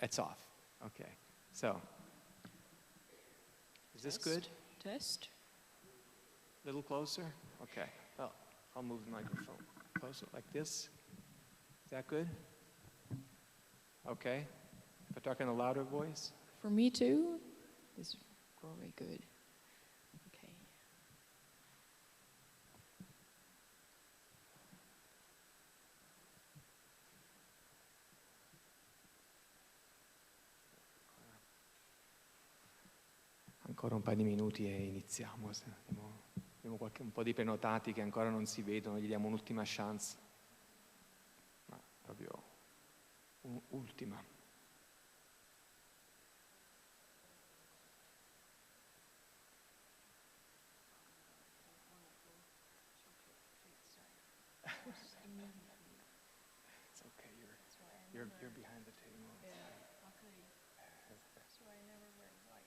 it's off. Okay, so, is this good? Test. A little closer? Okay, well, I'll move the microphone closer like this. Is that good? Okay, if I talk in a louder voice? For me too, it's very good. Okay. Ancora un paio di minuti e iniziamo. Abbiamo un po' di prenotati che ancora non si vedono, gli diamo un'ultima chance. Ma proprio un'ultima. It's okay, you're behind the table. Yeah, okay. That's why I never wear white.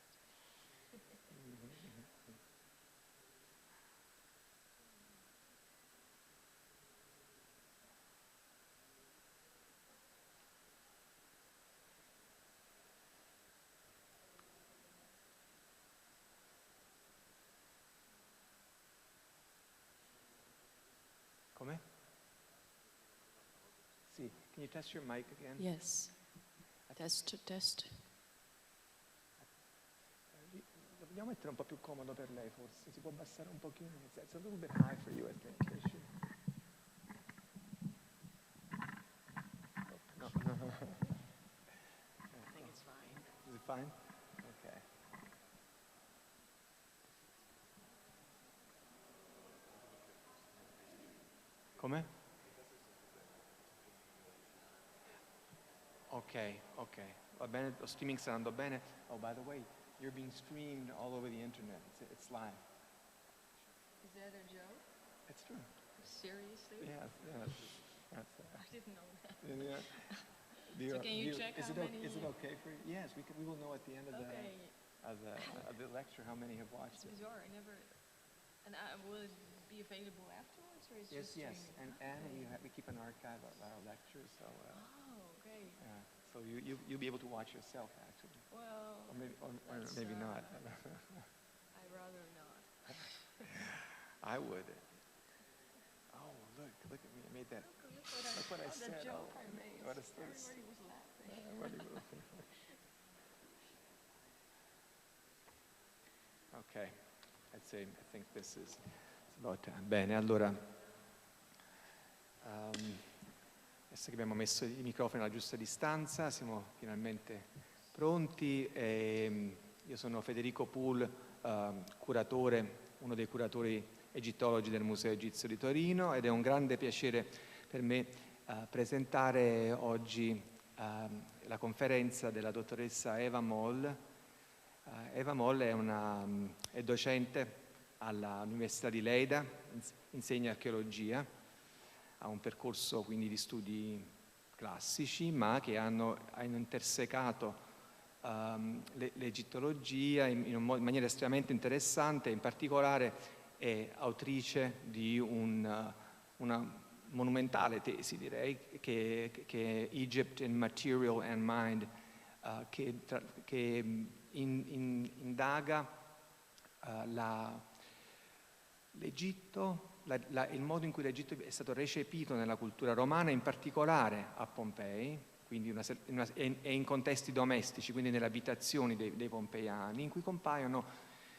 Come? Sì, can you test your mic again? Yes. Test. Dobbiamo mettere un po' più comodo per lei forse, si può abbassare un pochino, it's a little bit high for you I think. No. I think it's fine. Is it fine? Okay. Come? Ok. Va bene, lo streaming sta andando bene. Oh, by the way, you're being streamed all over the internet. It's live. Is that a joke? It's true. Seriously? Yes. That's I didn't know that. yeah. So can you check is how many? Is it okay for you? Yes, we will know at the end of Okay. of the lecture how many have watched It's it. bizarre. I never. And will it be available afterwards, or is it just Yes, streaming? and Okay. we keep an archive of our lectures, so Oh, okay. so you'll be able to watch yourself actually, Well, or that's, maybe not. I'd rather not. I would. Oh, look at me! I made that. Look what I said. The joke I made. What Everybody was laughing. Okay, I think this is about time. Bene, allora, adesso che abbiamo messo i microfoni alla giusta distanza, siamo finalmente pronti. Io sono Federico Pool, uno dei curatori egittologi del Museo Egizio di Torino, ed è un grande piacere per me presentare oggi la conferenza della dottoressa Eva Mol. Eva Mol è docente all'Università di Leida, insegna archeologia, ha un percorso quindi di studi classici, ma che hanno intersecato l'egittologia in maniera estremamente interessante. In particolare è autrice di una monumentale tesi, direi, che è Egypt in Material and Mind, che indaga l'Egitto, il modo in cui l'Egitto è stato recepito nella cultura romana, in particolare a Pompei, quindi e in contesti domestici, quindi nelle abitazioni dei pompeiani, in cui compaiono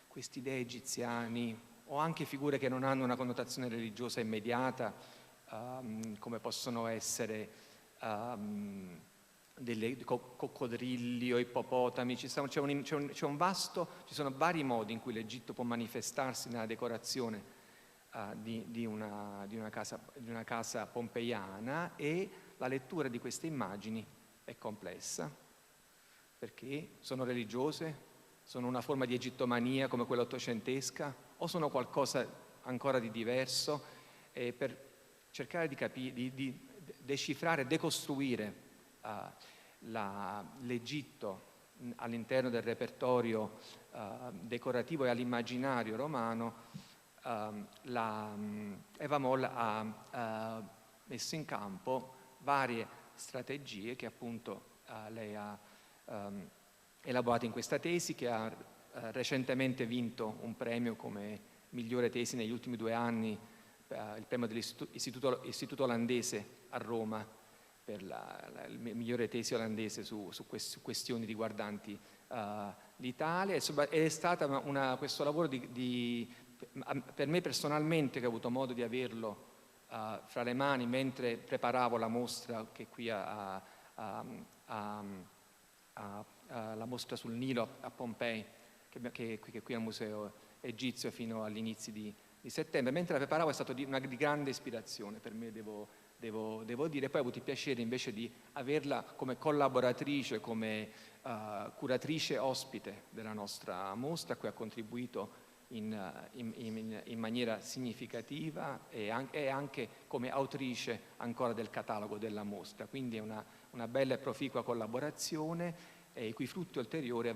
questi dei egiziani o anche figure che non hanno una connotazione religiosa immediata, come possono essere delle coccodrilli o ippopotami. Ci sono vari modi in cui l'Egitto può manifestarsi nella decorazione di una casa pompeiana, e la lettura di queste immagini è complessa perché sono religiose, sono una forma di egittomania come quella ottocentesca, o sono qualcosa ancora di diverso, per cercare di decifrare, decostruire l'Egitto all'interno del repertorio decorativo e all'immaginario romano. Eva Mol ha messo in campo varie strategie che appunto lei ha elaborate in questa tesi, che ha recentemente vinto un premio come migliore tesi negli ultimi 2 anni, il premio dell'Istituto olandese a Roma, per la migliore tesi olandese su questioni riguardanti l'Italia. È stata questo lavoro per me personalmente, che ho avuto modo di averlo fra le mani mentre preparavo la mostra che qui la mostra sul Nilo a Pompei, che è qui al Museo Egizio fino agli inizi di settembre. Mentre la preparavo è stato di grande ispirazione per me, devo dire. Poi ho avuto il piacere invece di averla come collaboratrice, come curatrice ospite della nostra mostra, a cui ha contribuito in maniera significativa, e anche come autrice ancora del catalogo della mostra. Quindi è una bella e proficua collaborazione, i cui frutti ulteriori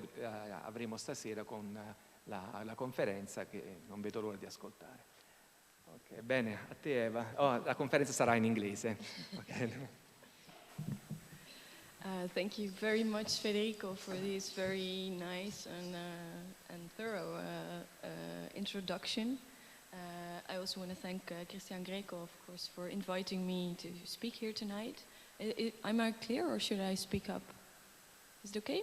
avremo stasera con la conferenza, che non vedo l'ora di ascoltare. Ok, bene, a te Eva. La conferenza sarà in inglese. Okay. Thank you very much, Federico, for this very nice and thorough introduction. I also want to thank Christian Greco, of course, for inviting me to speak here tonight. Am I clear, or should I speak up? Is it okay?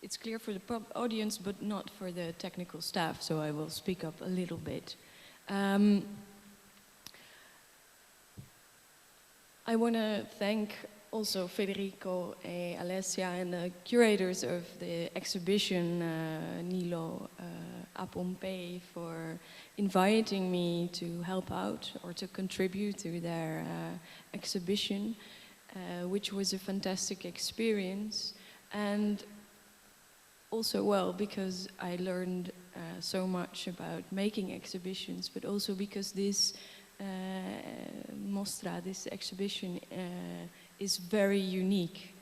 It's clear for the audience, but not for the technical staff, so I will speak up a little bit. I want to thank also Federico and Alessia and the curators of the exhibition Nilo a Pompei for inviting me to help out or to contribute to their exhibition, which was a fantastic experience. And also, well, because I learned so much about making exhibitions, but also because this mostra, this exhibition, is very unique.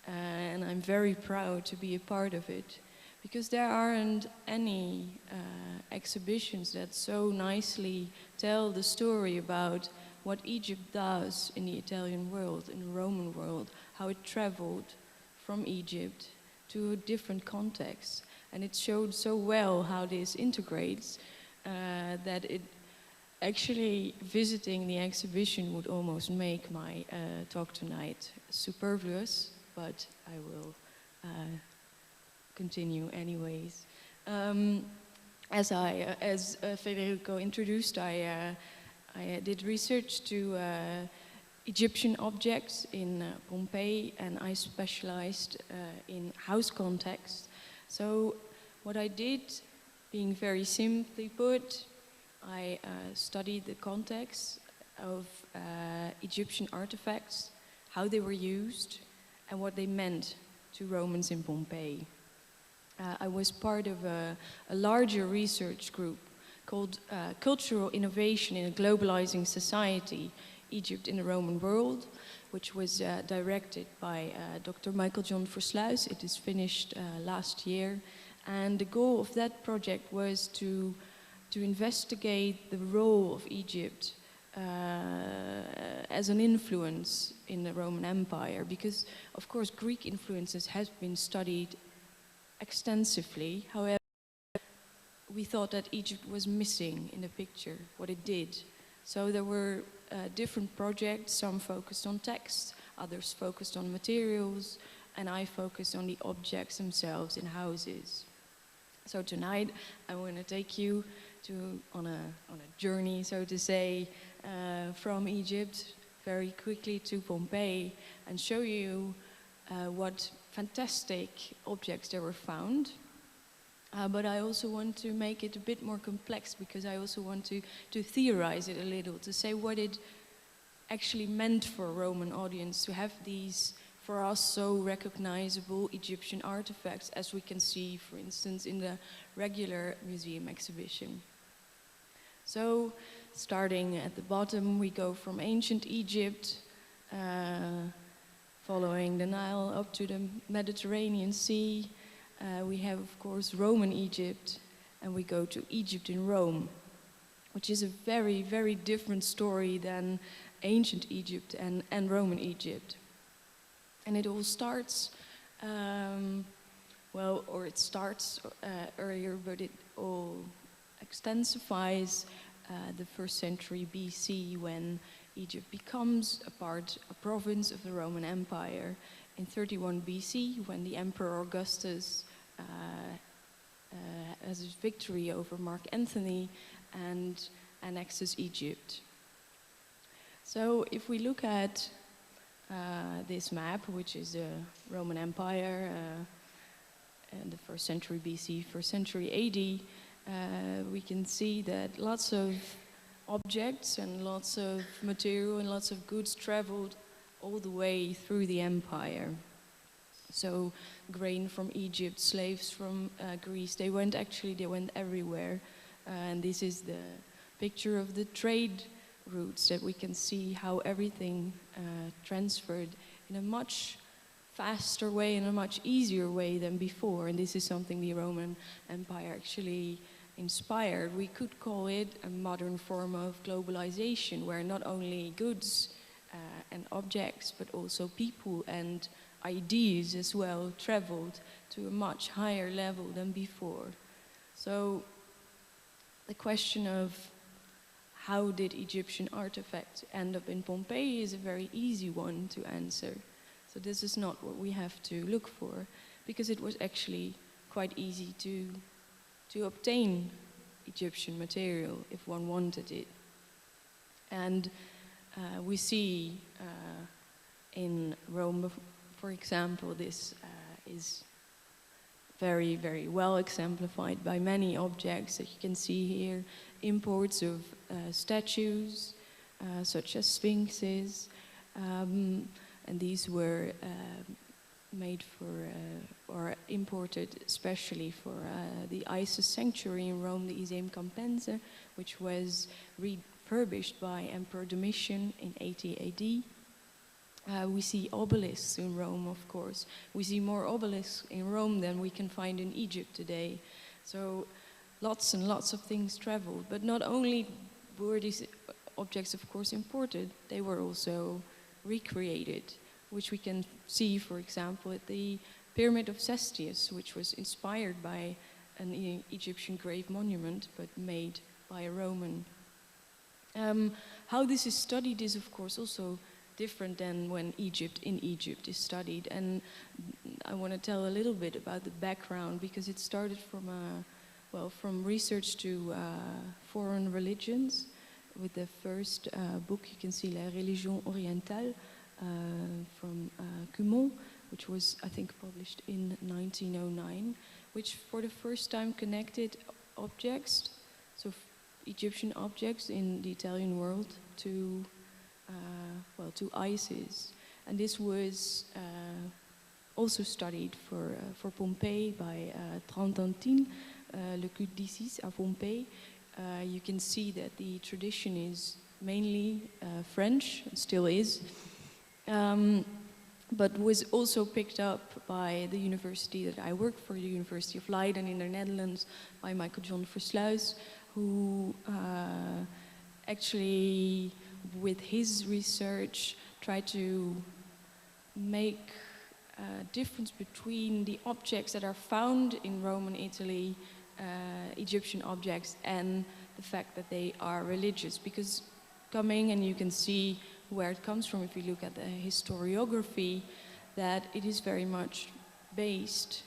And I'm very proud to be a part of it, because there aren't any exhibitions that so nicely tell the story about what Egypt does in the Italian world, in the Roman world, how it traveled from Egypt to a different context. And it showed so well how this integrates that it actually, visiting the exhibition would almost make my talk tonight superfluous, but I will continue anyways. As Federico introduced, I did research to Egyptian objects in Pompeii, and I specialized in house context. So what I did, being very simply put, I studied the context of Egyptian artifacts, how they were used, and what they meant to Romans in Pompeii. I was part of a larger research group called Cultural Innovation in a Globalizing Society, Egypt in the Roman World, which was directed by Dr. Michael John Versluis. It is finished last year. And the goal of that project was to investigate the role of Egypt as an influence in the Roman Empire, because of course Greek influences have been studied extensively. However, we thought that Egypt was missing in the picture, what it did. So there were different projects, some focused on text, others focused on materials, and I focused on the objects themselves in houses. So tonight I want to take you on a journey, so to say, from Egypt very quickly to Pompeii, and show you what fantastic objects there were found. But I also want to make it a bit more complex, because I also want to theorize it a little, to say what it actually meant for a Roman audience to have these, for us, so recognizable Egyptian artifacts, as we can see, for instance, in the regular museum exhibition. So, starting at the bottom, we go from ancient Egypt, following the Nile up to the Mediterranean Sea. We have, of course, Roman Egypt, and we go to Egypt in Rome, which is a very, very different story than ancient Egypt and Roman Egypt. And it all starts Well, or it starts earlier, but it all extensifies the 1st century BC, when Egypt becomes a province of the Roman Empire. In 31 BC, when the Emperor Augustus has his victory over Mark Antony and annexes Egypt. So if we look at this map, which is the Roman Empire in the 1st century BC, 1st century AD, we can see that lots of objects and lots of material and lots of goods traveled all the way through the empire. So grain from Egypt, slaves from Greece, they went everywhere. And this is the picture of the trade routes, that we can see how everything transferred in a much faster way, in a much easier way than before. And this is something the Roman Empire actually inspired. We could call it a modern form of globalization, where not only goods and objects, but also people and ideas as well traveled to a much higher level than before. So the question of how did Egyptian artifacts end up in Pompeii is a very easy one to answer. So this is not what we have to look for, because it was actually quite easy to obtain Egyptian material if one wanted it. And we see in Rome, for example, this is very, very well exemplified by many objects that you can see here. Imports of statues, such as sphinxes, and these were made for, or imported especially for the Isis sanctuary in Rome, the Iseum Campense, which was refurbished by Emperor Domitian in 80 AD. We see obelisks in Rome, of course. We see more obelisks in Rome than we can find in Egypt today. So lots and lots of things traveled. But not only were these objects, of course, imported, they were also recreated, which we can see, for example, at the Pyramid of Cestius, which was inspired by an Egyptian grave monument, but made by a Roman. How this is studied is, of course, also different than when Egypt is studied. And I want to tell a little bit about the background, because it started from research to foreign religions. With the first book, you can see La Religion Orientale from Cumont, which was, I think, published in 1909, which for the first time connected objects, so Egyptian objects in the Italian world, to Isis. And this was also studied for Pompei by Trentantin, Le Culte d'Isis à Pompei. You can see that the tradition is mainly French, and still is, but was also picked up by the university that I work for, the University of Leiden in the Netherlands, by Michael John Versluis, who actually, with his research, tried to make a difference between the objects that are found in Roman Italy, Egyptian objects, and the fact that they are religious. Because and you can see where it comes from if you look at the historiography, that it is very much based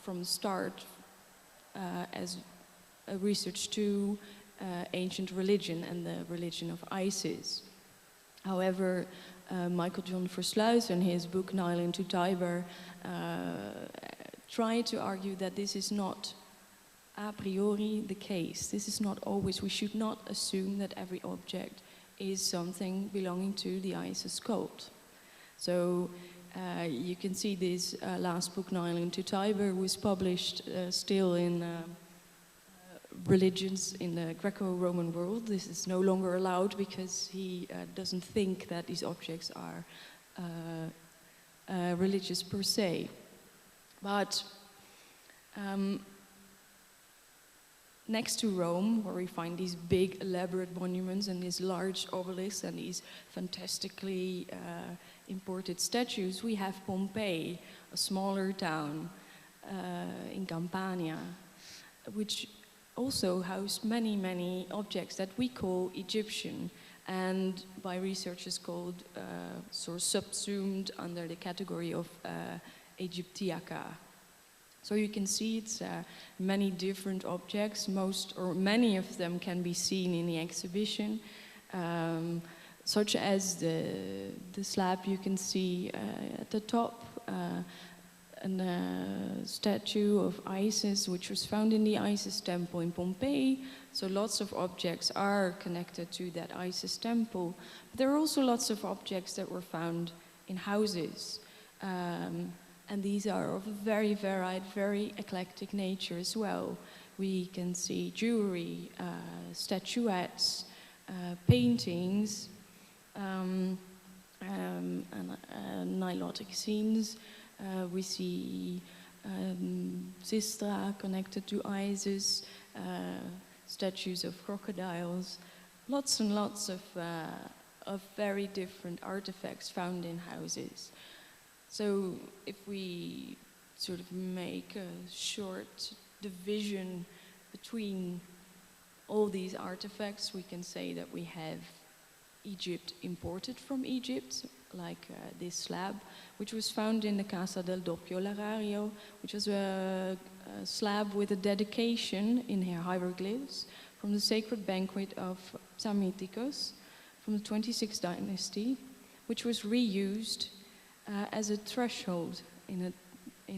from the start as a research to ancient religion and the religion of Isis. However, Michael John Versluis in his book Nile into Tiber tried to argue that this is not a priori the case. This is not always, we should not assume that every object is something belonging to the Isis cult. So you can see this last book, Nile into Tiber, was published still in religions in the Greco-Roman world. This is no longer allowed because he doesn't think that these objects are religious per se. But next to Rome, where we find these big elaborate monuments and these large obelisks and these fantastically imported statues, we have Pompeii, a smaller town in Campania, which also housed many, many objects that we call Egyptian, and by researchers called sort of subsumed under the category of Egyptiaca. So you can see it's many different objects. Most or many of them can be seen in the exhibition, such as the slab you can see at the top, a statue of Isis, which was found in the Isis temple in Pompeii. So lots of objects are connected to that Isis temple. But there are also lots of objects that were found in houses. And these are of a very varied, very eclectic nature as well. We can see jewelry, statuettes, paintings, and nilotic scenes. We see Sistra connected to Isis, statues of crocodiles, lots and lots of very different artifacts found in houses. So if we sort of make a short division between all these artifacts, we can say that we have Egypt imported from Egypt, like this slab, which was found in the Casa del Doppio Larario, which was a slab with a dedication in hieroglyphs from the sacred banquet of Psammiticus from the 26th dynasty, which was reused as a threshold in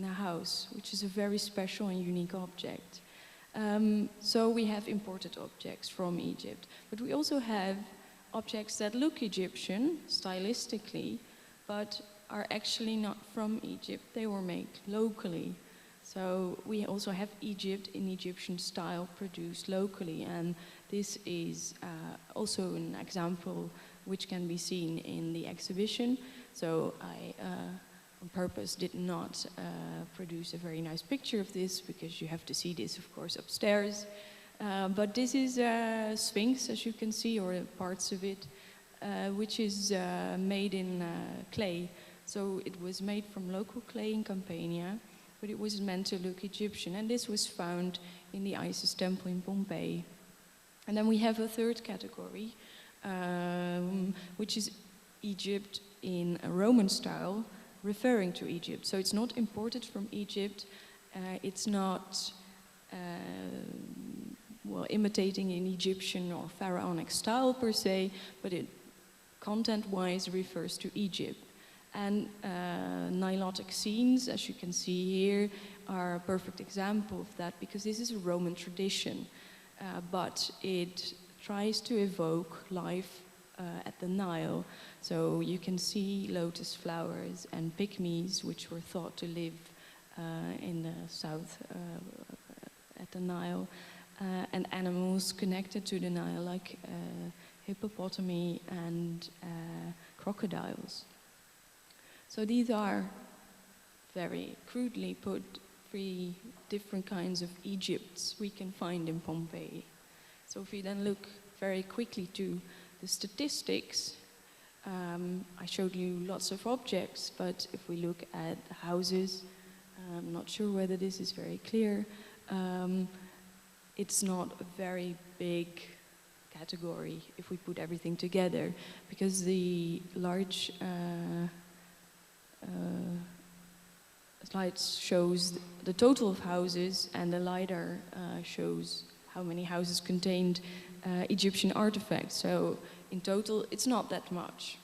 a house, which is a very special and unique object. So we have imported objects from Egypt, but we also have objects that look Egyptian stylistically, but are actually not from Egypt. They were made locally. So we also have Egypt in Egyptian style produced locally, and this is also an example which can be seen in the exhibition. So I, on purpose, did not produce a very nice picture of this, because you have to see this, of course, upstairs. But this is a sphinx, as you can see, or parts of it, which is made in clay. So it was made from local clay in Campania, but it was meant to look Egyptian. And this was found in the Isis temple in Pompei. And then we have a third category, which is Egypt in a Roman style, referring to Egypt. So it's not imported from Egypt. It's not well, imitating an Egyptian or pharaonic style per se, but it content-wise refers to Egypt. And nilotic scenes, as you can see here, are a perfect example of that, because this is a Roman tradition, but it tries to evoke life at the Nile. So you can see lotus flowers and pygmies, which were thought to live in the south at the Nile, and animals connected to the Nile, like hippopotami and crocodiles. So these are, very crudely put, 3 different kinds of Egypts we can find in Pompeii. So if we then look very quickly to the statistics, I showed you lots of objects, but if we look at the houses, I'm not sure whether this is very clear, it's not a very big category if we put everything together, because the large slides shows the total of houses, and the lighter shows how many houses contained Egyptian artifacts. So in total, it's not that much.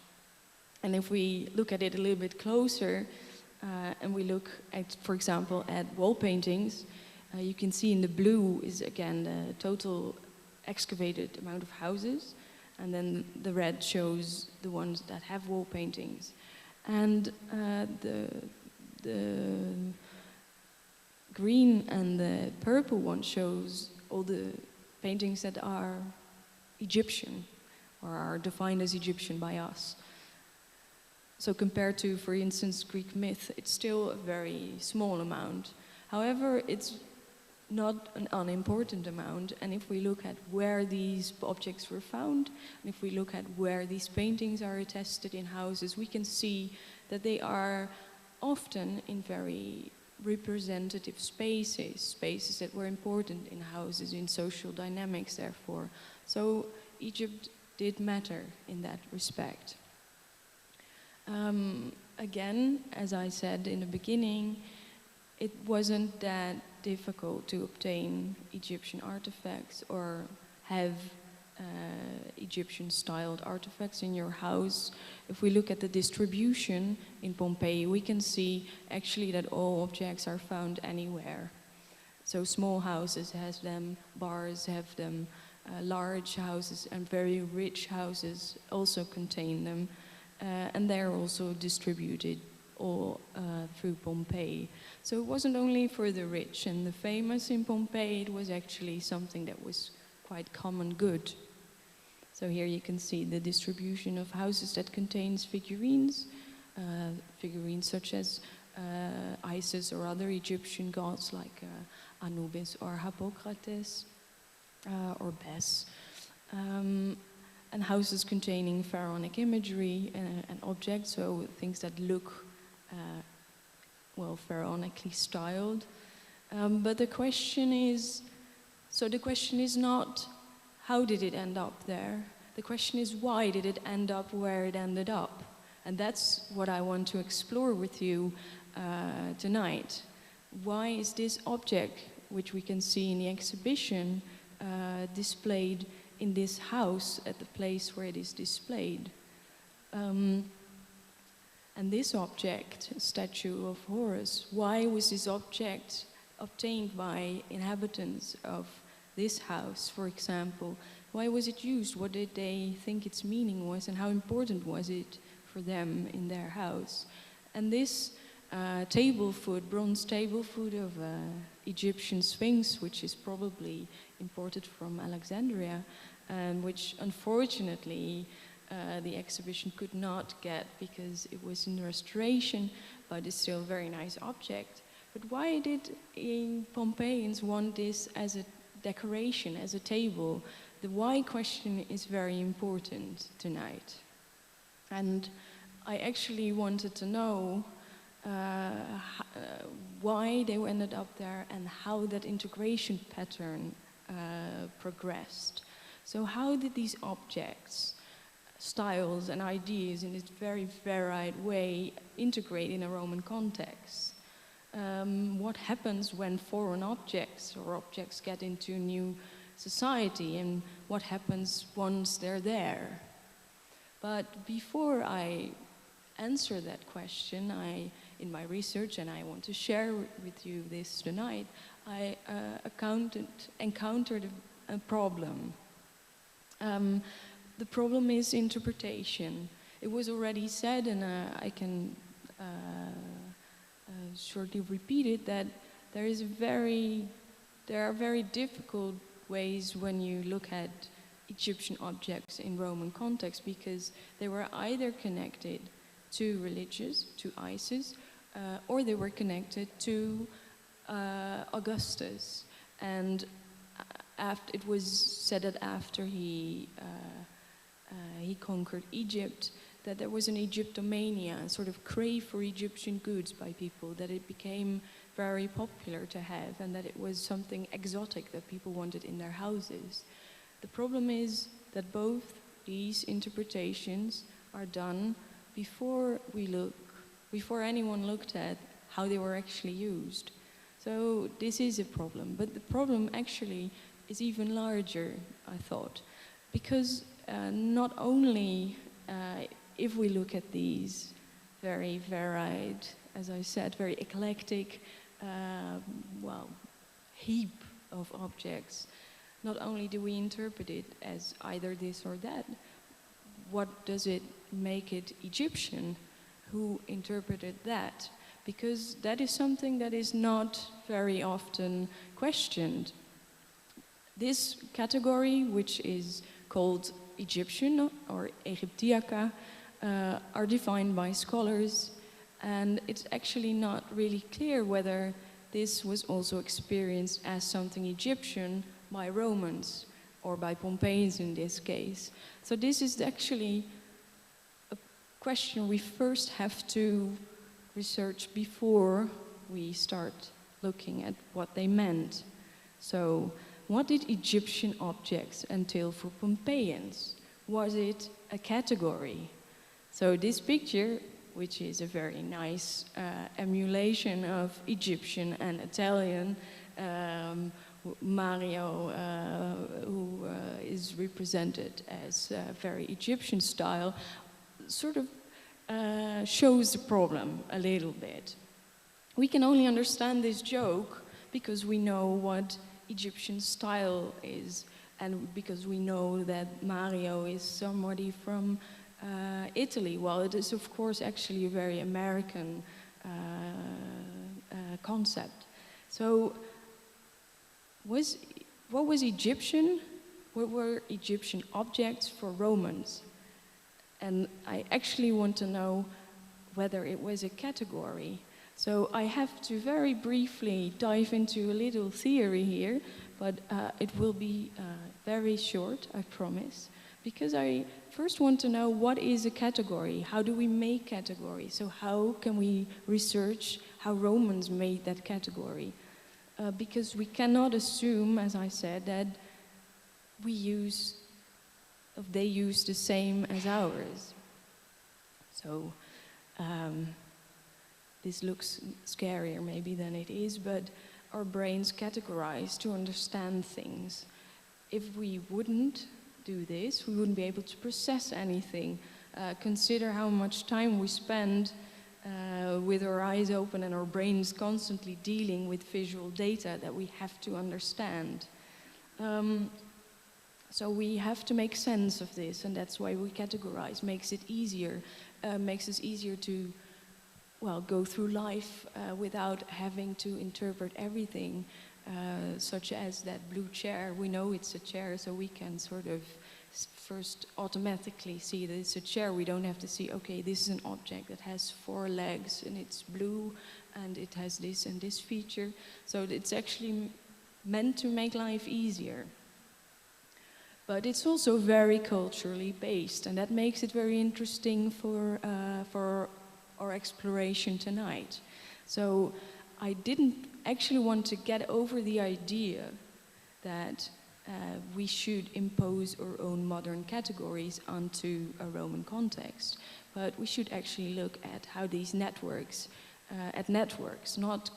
And if we look at it a little bit closer, and we look at, for example, at wall paintings, you can see in the blue is again the total excavated amount of houses, and then the red shows the ones that have wall paintings. And the green and the purple one shows all the paintings that are Egyptian, or are defined as Egyptian by us. So compared to, for instance, Greek myth, it's still a very small amount. However, it's not an unimportant amount. And if we look at where these objects were found, and if we look at where these paintings are attested in houses, we can see that they are often in very representative spaces, spaces that were important in houses, in social dynamics, therefore. So Egypt did matter in that respect. Again, as I said in the beginning, it wasn't that difficult to obtain Egyptian artifacts or have Egyptian-styled artifacts in your house. If we look at the distribution in Pompeii, we can see actually that all objects are found anywhere. So small houses have them, bars have them, large houses and very rich houses also contain them, and they're also distributed all through Pompeii. So it wasn't only for the rich and the famous in Pompeii, it was actually something that was quite common good. So here you can see the distribution of houses that contains figurines, figurines such as Isis or other Egyptian gods like Anubis or Arpocrate or Bes. And houses containing pharaonic imagery and objects, so things that look well, pharaonically styled. But the question is not how did it end up there? The question is why did it end up where it ended up? And that's what I want to explore with you tonight. Why is this object, which we can see in the exhibition, displayed in this house at the place where it is displayed? And this object, a statue of Horus, why was this object obtained by inhabitants of this house, for example? Why was it used? What did they think its meaning was, and how important was it for them in their house? And this bronze table foot of Egyptian sphinx, which is probably imported from Alexandria, and which unfortunately the exhibition could not get because it was in restoration, but it's still a very nice object. But why did Pompeians want this as a decoration, as a table? The why question is very important tonight. And I actually wanted to know why they ended up there and how that integration pattern progressed. So how did these objects, styles and ideas in this very varied way integrate in a Roman context? What happens when foreign objects or objects get into a new society, and what happens once they're there? But before I answer that question, in my research, and I want to share with you this tonight, I encountered a problem. The problem is interpretation. It was already said, and I can shortly repeat it, that there are very difficult ways when you look at Egyptian objects in Roman context, because they were either connected to religious, to Isis, or they were connected to Augustus. And it was said that after he conquered Egypt, that there was an Egyptomania, a sort of crave for Egyptian goods by people, that it became very popular to have, and that it was something exotic that people wanted in their houses. The problem is that both these interpretations are done before anyone looked at how they were actually used. So this is a problem, but the problem actually is even larger, I thought, because not only if we look at these very varied, as I said, very eclectic, heap of objects, not only do we interpret it as either this or that, what does it make it Egyptian? Who interpreted that? Because that is something that is not very often questioned. This category, which is called Egyptian or Egyptiaca, are defined by scholars, and it's actually not really clear whether this was also experienced as something Egyptian by Romans, or by Pompeians in this case. So this is actually a question we first have to research before we start looking at what they meant. So, what did Egyptian objects entail for Pompeians? Was it a category? So this picture, which is a very nice emulation of Egyptian and Italian, Mario, who is represented as very Egyptian style, sort of shows the problem a little bit. We can only understand this joke because we know what Egyptian style is, and because we know that Mario is somebody from Italy. Well, it is of course actually a very American concept. So what was Egyptian? What were Egyptian objects for Romans? And I actually want to know whether it was a category. So I have to very briefly dive into a little theory here, but it will be very short, I promise, because I first want to know what is a category? How do we make categories? So how can we research how Romans made that category? Because we cannot assume, as I said, that they use the same as ours. So this looks scarier maybe than it is, but our brains categorize to understand things. If we wouldn't do this, we wouldn't be able to process anything. Consider how much time we spend with our eyes open and our brains constantly dealing with visual data that we have to understand. So we have to make sense of this, and that's why we categorize. Makes it easier, makes us easier to, well, go through life without having to interpret everything, such as that blue chair. We know it's a chair, so we can sort of first automatically see that it's a chair. We don't have to see, okay, this is an object that has 4 legs and it's blue and it has this and this feature. So it's actually meant to make life easier. But it's also very culturally based, and that makes it very interesting for our exploration tonight. So I didn't actually want to get over the idea that we should impose our own modern categories onto a Roman context, but we should actually look at how these networks, not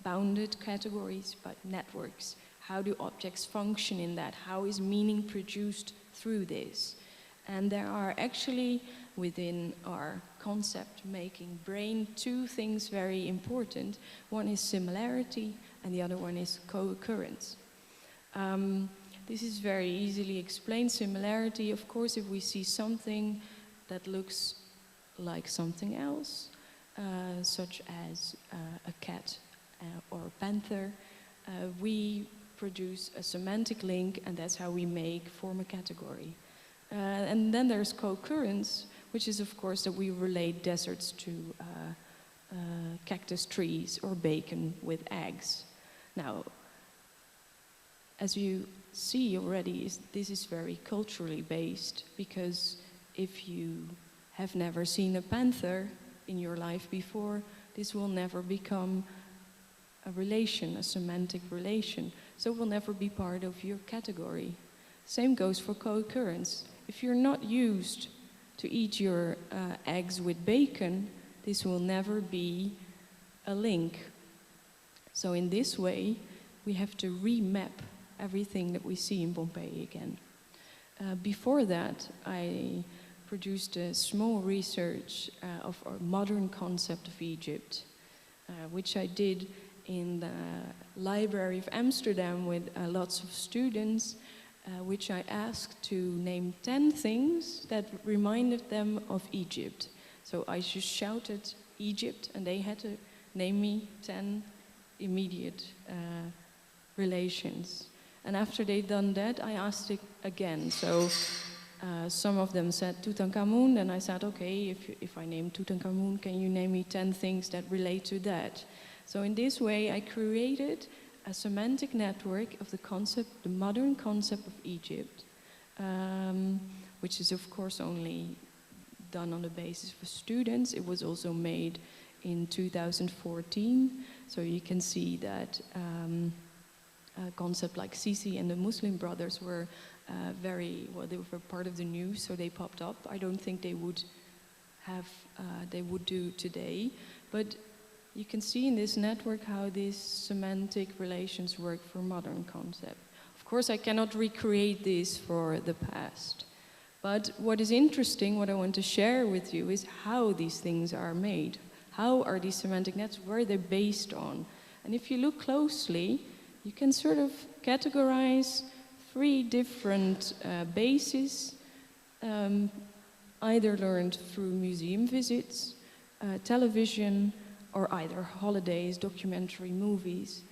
bounded categories, but networks. How do objects function in that? How is meaning produced through this? And there are actually, within our concept-making brain, 2 things very important. One is similarity, and the other one is co-occurrence. This is very easily explained. Similarity, of course, if we see something that looks like something else, such as a cat or a panther, we produce a semantic link, and that's how we form a category. And then there's co-occurrence, which is of course that we relate deserts to cactus trees or bacon with eggs. Now, as you see already, this is very culturally based, because if you have never seen a panther in your life before, this will never become a relation, a semantic relation. So it will never be part of your category. Same goes for co-occurrence. If you're not used to eat your eggs with bacon, this will never be a link. So in this way, we have to remap everything that we see in Pompeii again. Before that, I produced a small research of our modern concept of Egypt, which I did in the Library of Amsterdam with lots of students, which I asked to name 10 things that reminded them of Egypt. So I just shouted Egypt, and they had to name me 10 immediate relations. And after they'd done that, I asked it again. So some of them said Tutankhamun, and I said, okay, if I name Tutankhamun, can you name me 10 things that relate to that? So in this way, I created a semantic network of the concept, the modern concept of Egypt, which is of course only done on the basis for students. It was also made in 2014, so you can see that a concept like Sisi and the Muslim Brothers were they were part of the news, so they popped up. I don't think they would do today, but you can see in this network how these semantic relations work for modern concept. Of course, I cannot recreate this for the past, but what is interesting, what I want to share with you, is how these things are made. How are these semantic nets, where are they based on? And if you look closely, you can sort of categorize 3 different bases, either learned through museum visits, television, or either holidays, documentary movies.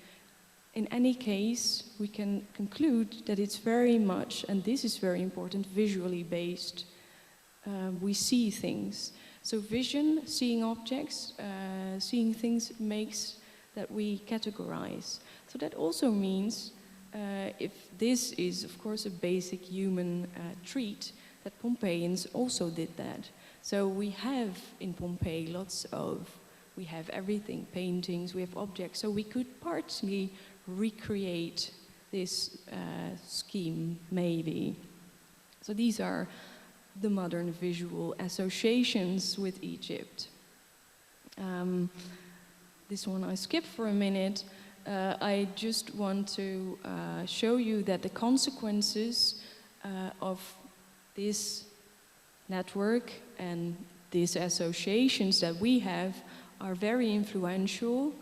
In any case, we can conclude that it's very much, and this is very important, visually based. We see things. So vision, seeing objects, seeing things makes that we categorize. So that also means, if this is of course a basic human trait, that Pompeians also did that. So we have in Pompeii we have everything, paintings, we have objects, so we could partly recreate this scheme, maybe. So these are the modern visual associations with Egypt. This one I skip for a minute. I just want to show you that the consequences of this network and these associations that we have are very influential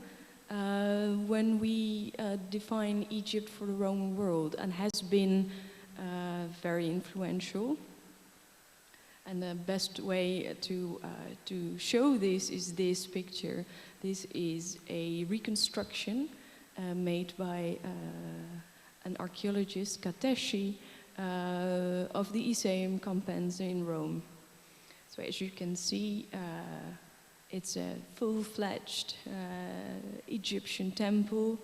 when we define Egypt for the Roman world, and has been very influential. And the best way to show this is this picture. This is a reconstruction made by an archaeologist, Catesci, of the Iseum Compensa in Rome. So as you can see, it's a full-fledged Egyptian temple,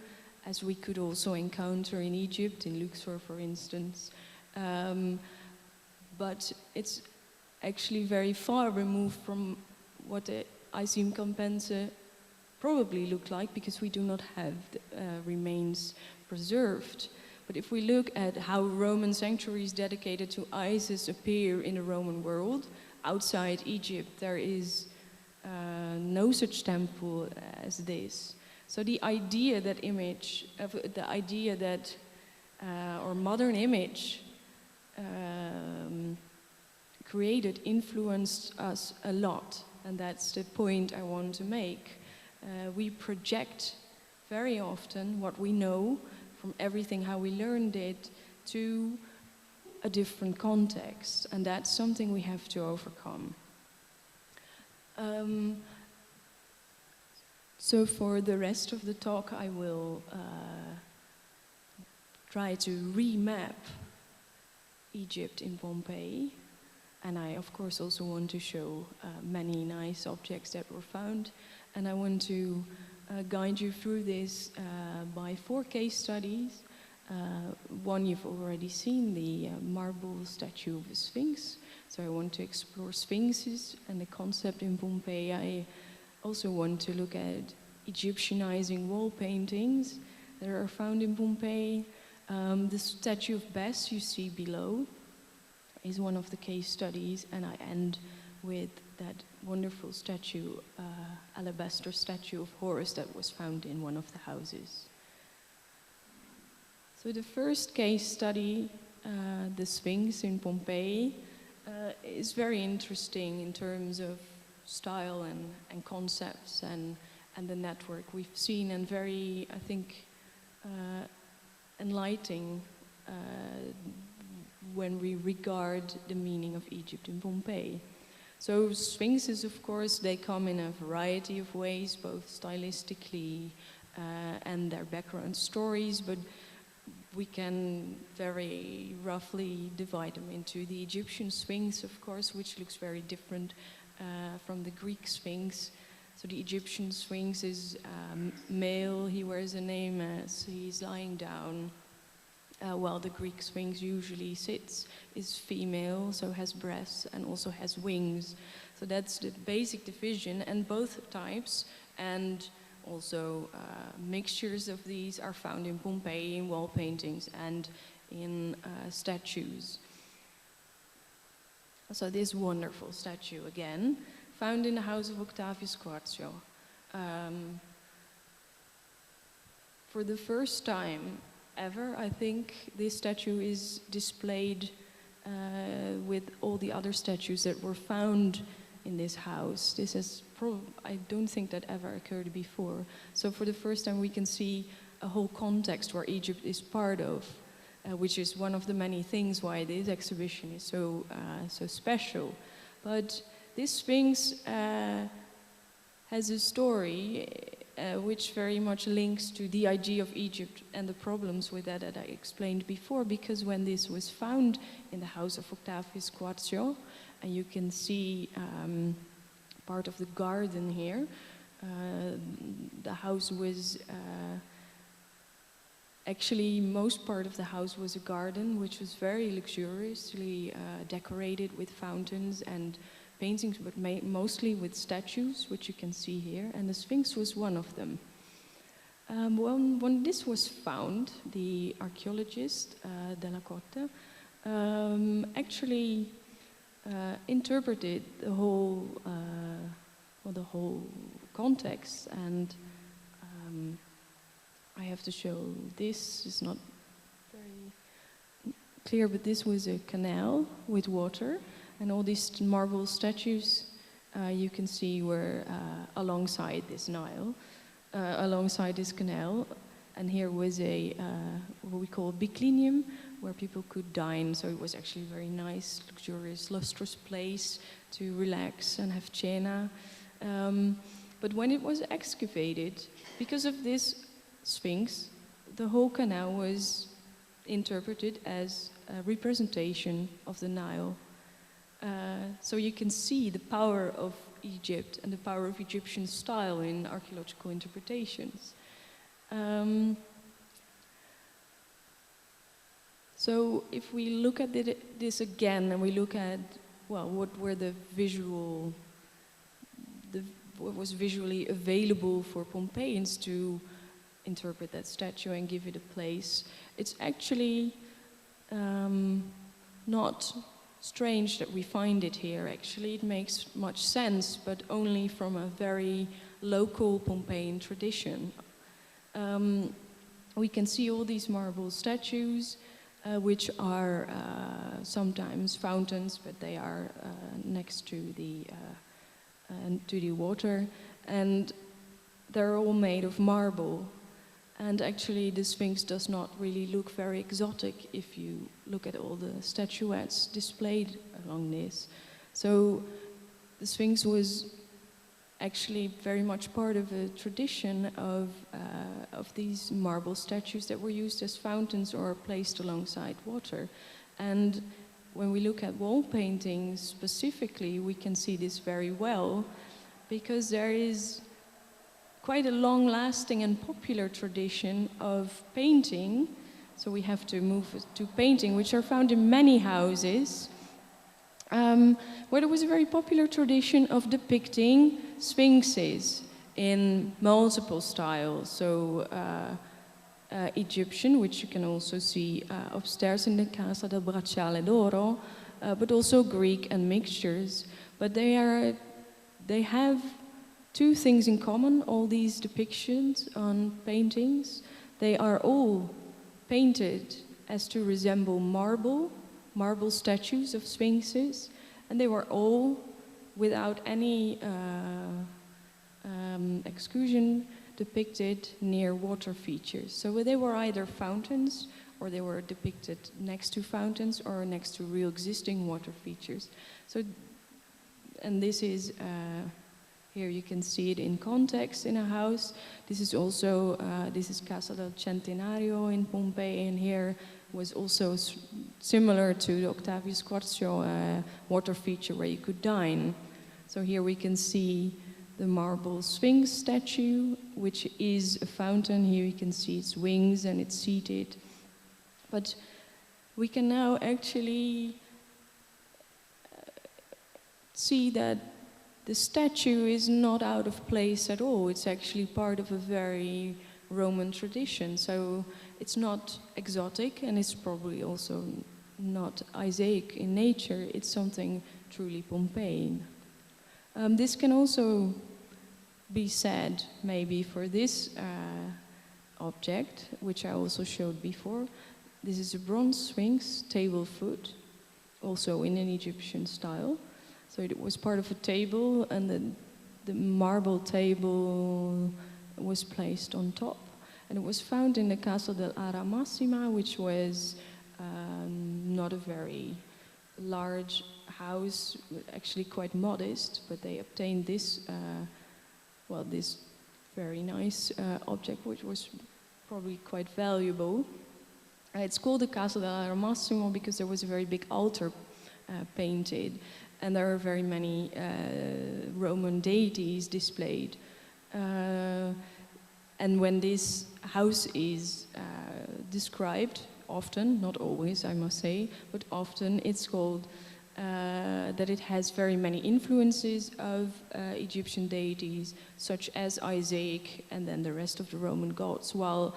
as we could also encounter in Egypt, in Luxor, for instance. But it's actually very far removed from what the Iseum Compensa probably looked like, because we do not have remains preserved. But if we look at how Roman sanctuaries dedicated to Isis appear in the Roman world, outside Egypt there is no such temple as this. So the idea that or modern image created, influenced us a lot, and that's the point I want to make. We project very often what we know from everything, how we learned it, to a different context, and that's something we have to overcome. So for the rest of the talk, I will try to remap Egypt in Pompeii, and I of course also want to show many nice objects that were found, and I want to guide you through this by 4 case studies. One you've already seen, the marble statue of a sphinx. So I want to explore sphinxes and the concept in Pompeii. I also want to look at Egyptianizing wall paintings that are found in Pompeii. The statue of Bes you see below is one of the case studies, and I end with that wonderful statue, alabaster statue of Horus that was found in one of the houses. So the first case study, the Sphinx in Pompeii, is very interesting in terms of style and concepts and the network we've seen, and very, I think, enlightening when we regard the meaning of Egypt in Pompeii. So sphinxes, of course, they come in a variety of ways, both stylistically and their background stories, but we can very roughly divide them into the Egyptian Sphinx, of course, which looks very different from the Greek Sphinx. So the Egyptian Sphinx is male, he wears a namas, he's lying down, while the Greek Sphinx usually sits, is female, so has breasts and also has wings. So that's the basic division, and both types and also mixtures of these are found in Pompeii, in wall paintings and in statues. So this wonderful statue again, found in the house of Octavius Quartio. For the first time ever, I think this statue is displayed with all the other statues that were found in this house. This has I don't think that ever occurred before. So for the first time we can see a whole context where Egypt is part of, which is one of the many things why this exhibition is so special. But this Sphinx has a story which very much links to the idea of Egypt and the problems with that I explained before, because when this was found in the house of Octavius Quartio, and you can see part of the garden here, the house was actually, most part of the house was a garden which was very luxuriously decorated with fountains and paintings, but mostly with statues, which you can see here, and the Sphinx was one of them. When this was found, the archaeologist della actually interpreted the whole context, and I have to show this. It's not very clear, but this was a canal with water. And all these marble statues you can see were alongside this Nile, alongside this canal. And here was a what we call biclinium, where people could dine. So it was actually a very nice, luxurious, lustrous place to relax and have cena. But when it was excavated, because of this Sphinx, the whole canal was interpreted as a representation of the Nile. So you can see the power of Egypt and the power of Egyptian style in archaeological interpretations. So if we look at this again and we look at, well, what was visually available for Pompeians to interpret that statue and give it a place, it's actually not strange that we find it here. Actually, it makes much sense, but only from a very local Pompeian tradition. We can see all these marble statues, which are sometimes fountains, but they are next to the water, and they're all made of marble. And actually, the Sphinx does not really look very exotic if you look at all the statuettes displayed along this. So the Sphinx was actually very much part of a tradition of these marble statues that were used as fountains or placed alongside water. And when we look at wall paintings specifically, we can see this very well, because there is quite a long-lasting and popular tradition of painting. So we have to move to painting, which are found in many houses, where there was a very popular tradition of depicting sphinxes in multiple styles. So Egyptian, which you can also see upstairs in the Casa del Bracciale d'Oro, but also Greek and mixtures. But they have two things in common, all these depictions on paintings. They are all painted as to resemble marble statues of sphinxes, and they were all, without any exclusion, depicted near water features. So they were either fountains, or they were depicted next to fountains, or next to real existing water features. So, and this is, here you can see it in context in a house. This is also, this is Casa del Centenario in Pompei, and here was also similar to the Octavius Quartio water feature where you could dine. So here we can see the marble Sphinx statue, which is a fountain. Here you can see its wings and it's seated. But we can now actually see that the statue is not out of place at all. It's actually part of a very Roman tradition. So it's not exotic, and it's probably also not Isaic in nature. It's something truly Pompeian. This can also be said maybe for this object, which I also showed before. This is a bronze sphinx, table foot, also in an Egyptian style. So it was part of a table, and the marble table was placed on top. And it was found in the Castle dell'Ara Massima, which was not a very large house, actually quite modest, but they obtained this, this very nice object, which was probably quite valuable. It's called the Castle dell'Ara Massimo because there was a very big altar painted, and there are very many Roman deities displayed. And when this house is described, often, not always I must say, but often it's called that it has very many influences of Egyptian deities, such as Isaac and then the rest of the Roman gods, while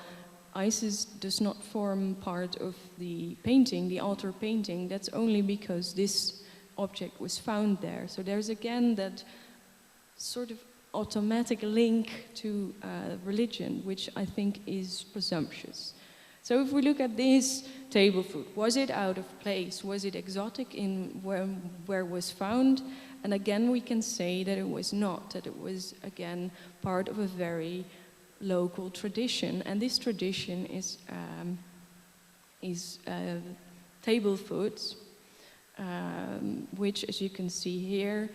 Isis does not form part of the painting, the altar painting. That's only because this object was found there. So there's again that sort of automatic link to religion, which I think is presumptuous. So if we look at this table foot, was it out of place? Was it exotic in where it was found? And again, we can say that it was not, that it was, again, part of a very local tradition. And this tradition is table foots, which, as you can see here,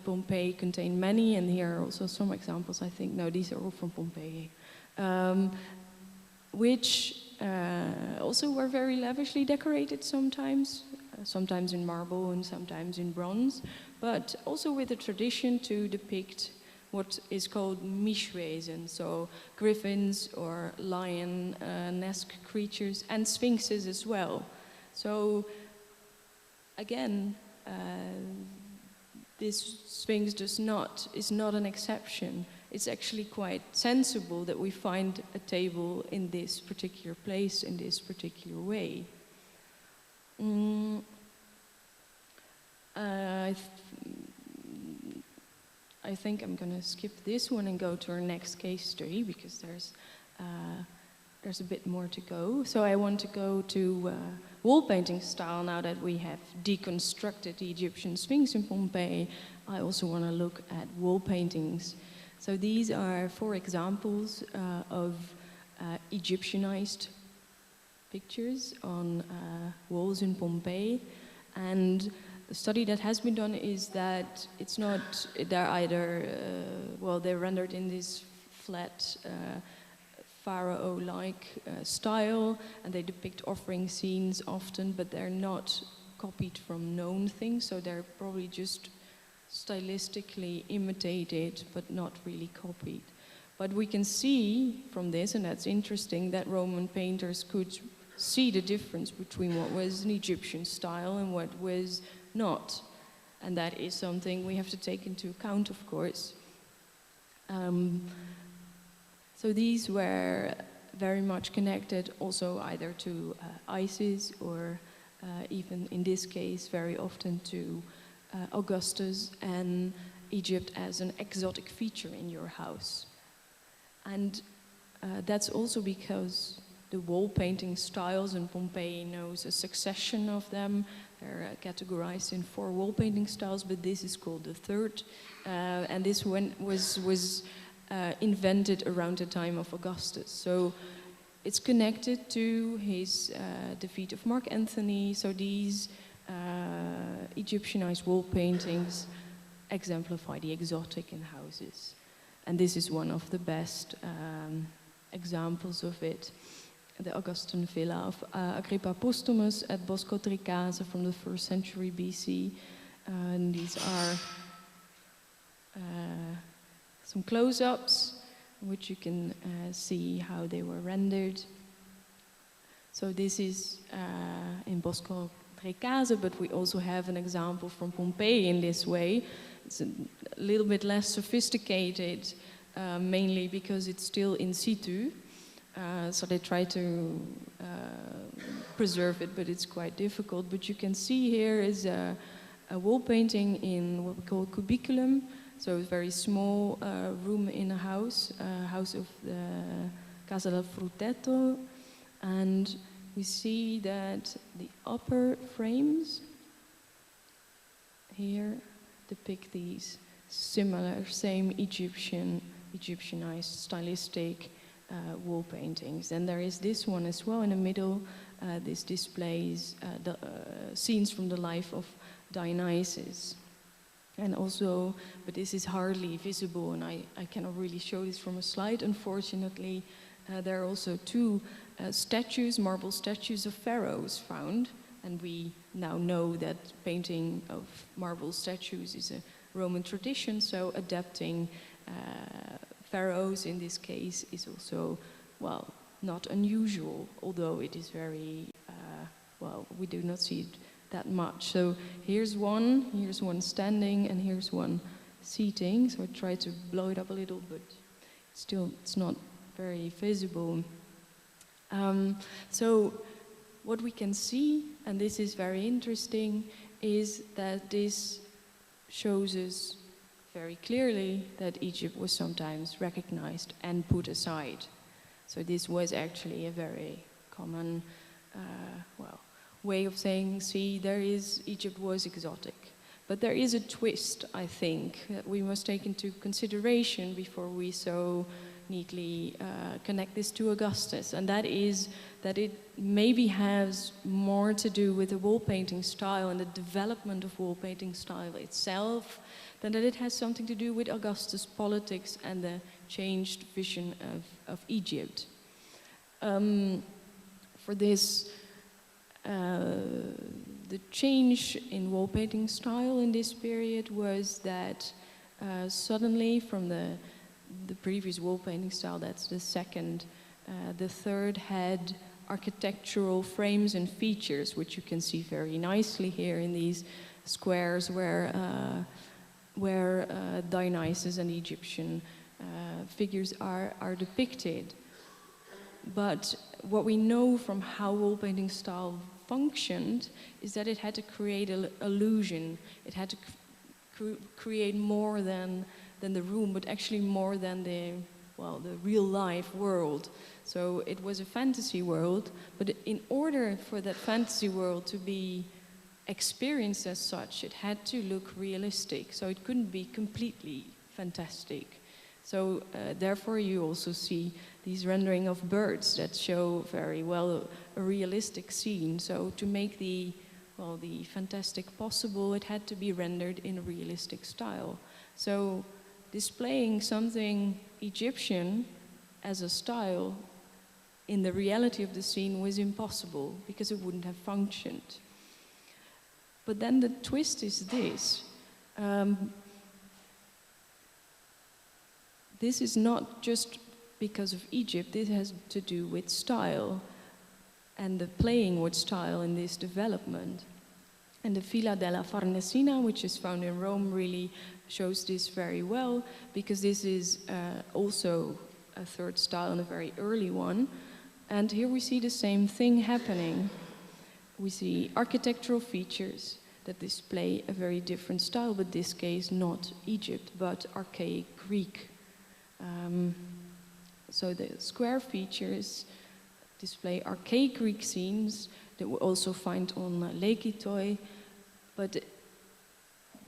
Pompeii contained many, and here are also some examples, I think. No, these are all from Pompeii. Which also were very lavishly decorated sometimes, sometimes in marble and sometimes in bronze, but also with a tradition to depict what is called mischwesen, so griffins or lion-esque creatures, and sphinxes as well. So again, this sphinx is not an exception. It's actually quite sensible that we find a table in this particular place, in this particular way. I think I'm going to skip this one and go to our next case study, because there's a bit more to go. So I want to go to wall painting style now that we have deconstructed the Egyptian Sphinx in Pompeii. I also want to look at wall paintings. So these are 4 examples of Egyptianized pictures on walls in Pompeii. And the study that has been done is that it's not, they're either, they're rendered in this flat pharaoh-like style, and they depict offering scenes often, but they're not copied from known things, so they're probably just stylistically imitated, but not really copied. But we can see from this, and that's interesting, that Roman painters could see the difference between what was an Egyptian style and what was not. And that is something we have to take into account, of course. So these were very much connected also either to Isis or even in this case very often to Augustus and Egypt as an exotic feature in your house. And that's also because the wall painting styles in Pompeii knows a succession of them. They're categorized in 4 wall painting styles, but this is called the 3rd. And this one was invented around the time of Augustus. So it's connected to his defeat of Mark Antony. So these Egyptianized wall paintings exemplify the exotic in houses. And this is one of the best examples of it. The Augustan villa of Agrippa Postumus at Bosco Tricase from the 1st century BC. And these are some close-ups, in which you can see how they were rendered. So this is in Bosco Trecase, but we also have an example from Pompei in this way. It's a little bit less sophisticated, mainly because it's still in situ. So they try to preserve it, but it's quite difficult. But you can see here is a wall painting in what we call cubiculum. So a very small room in a house of the Casa del Frutteto. And we see that the upper frames here depict these similar, same Egyptianized, stylistic wall paintings. And there is this one as well in the middle. This displays the scenes from the life of Dionysus. And also, but this is hardly visible, and I cannot really show this from a slide, unfortunately. There are also two statues, marble statues of pharaohs found, and we now know that painting of marble statues is a Roman tradition, so adapting pharaohs in this case is also, well, not unusual, although it is very, well, we do not see it that much. So here's one standing, and here's one seating. So I try to blow it up a little, but still it's not very visible. So what we can see, and this is very interesting, is that this shows us very clearly that Egypt was sometimes recognized and put aside. So this was actually a very common, well, way of saying, see, Egypt was exotic. But there is a twist, I think, that we must take into consideration before we so neatly connect this to Augustus, and that is that it maybe has more to do with the wall painting style and the development of wall painting style itself than that it has something to do with Augustus' politics and the changed vision of Egypt. For this, the change in wall painting style in this period was that suddenly from the previous wall painting style, that's the second, the third had architectural frames and features, which you can see very nicely here in these squares where Dionysus and Egyptian figures are depicted. But what we know from how wall painting style functioned is that it had to create an illusion. It had to create more than the room, but actually more than the real life world. So it was a fantasy world, but in order for that fantasy world to be experienced as such, it had to look realistic. So it couldn't be completely fantastic. So therefore you also see these rendering of birds that show very well a realistic scene. So to make the fantastic possible, it had to be rendered in a realistic style. So displaying something Egyptian as a style in the reality of the scene was impossible because it wouldn't have functioned. But then the twist is this. This is not just because of Egypt, this has to do with style and the playing with style in this development. And the Villa della Farnesina, which is found in Rome, really shows this very well, because this is also a third style and a very early one. And here we see the same thing happening. We see architectural features that display a very different style, but in this case not Egypt, but archaic Greek. So the square features display archaic Greek scenes that we also find on Lekitoi, but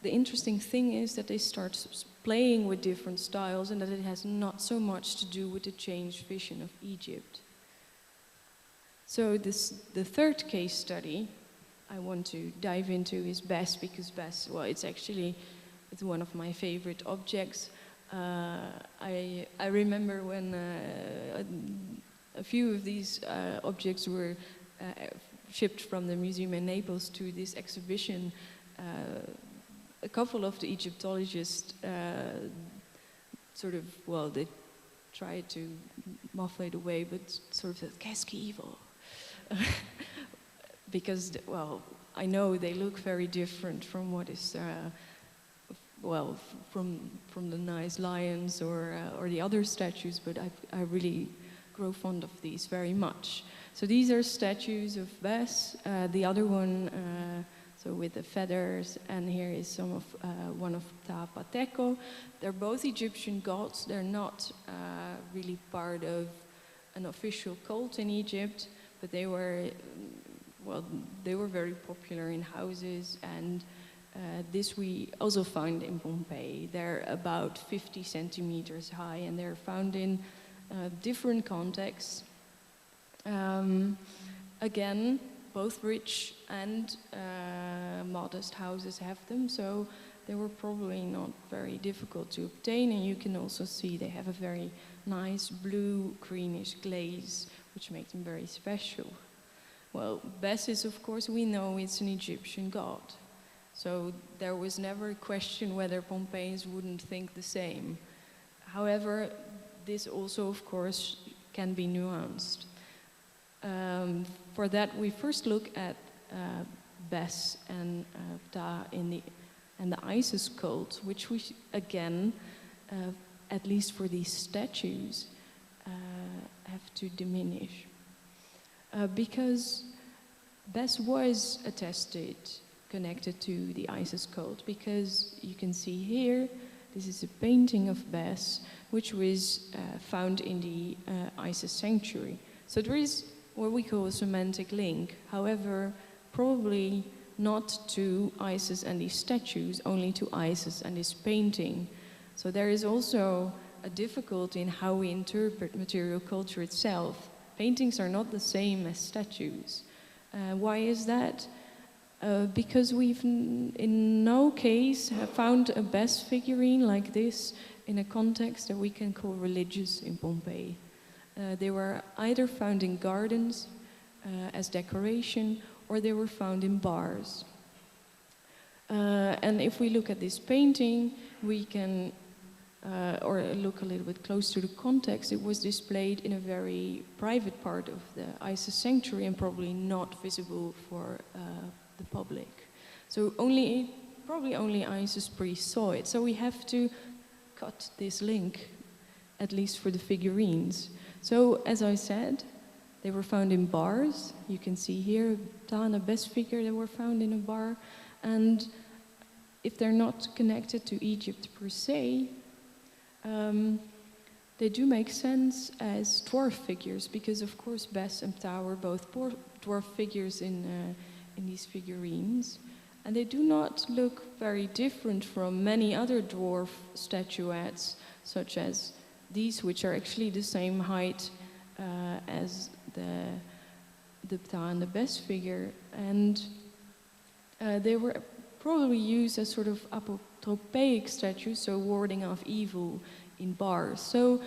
the interesting thing is that they start playing with different styles and that it has not so much to do with the changed vision of Egypt. So the third case study I want to dive into is Bes, because Bes, well, it's one of my favorite objects. I remember when a few of these objects were shipped from the museum in Naples to this exhibition. A couple of the Egyptologists sort of, well, they tried to muffle it away, but sort of said, qu'est-ce qui vaut? Because, well, I know they look very different from what is, well, from the nice lions or the other statues, but I really grow fond of these very much. So these are statues of Bes. The other one, so with the feathers, and here is some of one of Tapateko. They're both Egyptian gods. They're not really part of an official cult in Egypt, but they were, well, they were very popular in houses, and this we also found in Pompeii. They're about 50 centimeters high, and they're found in different contexts. Again, both rich and modest houses have them, so they were probably not very difficult to obtain, and you can also see they have a very nice blue greenish glaze, which makes them very special. Well, Bes is, of course, we know it's an Egyptian god, so there was never a question whether Pompeians wouldn't think the same. However, this also, of course, can be nuanced. For that, we first look at Bes and Ptah and the Isis cult, which we, again, at least for these statues, have to diminish. Because Bes was attested connected to the Isis cult, because you can see here, this is a painting of Bes, which was found in the Isis sanctuary. So there is what we call a semantic link, however, probably not to Isis and these statues, only to Isis and this painting. So there is also a difficulty in how we interpret material culture itself. Paintings are not the same as statues. Why is that? Because we've in no case have found a Bes figurine like this in a context that we can call religious in Pompeii. They were either found in gardens as decoration, or they were found in bars. And if we look at this painting, we can, or look a little bit close to the context, it was displayed in a very private part of the Isis sanctuary and probably not visible for the public. So probably only Isis priests saw it. So we have to cut this link, at least for the figurines. So, as I said, they were found in bars. You can see here, a Bes figure that were found in a bar. And if they're not connected to Egypt per se, they do make sense as dwarf figures, because of course Bes and Ptah were both dwarf figures in these figurines. And they do not look very different from many other dwarf statuettes, such as these, which are actually the same height as the Ptah and the Bes figure. And they were probably used as sort of apotropaic statues, so warding off evil in bars. So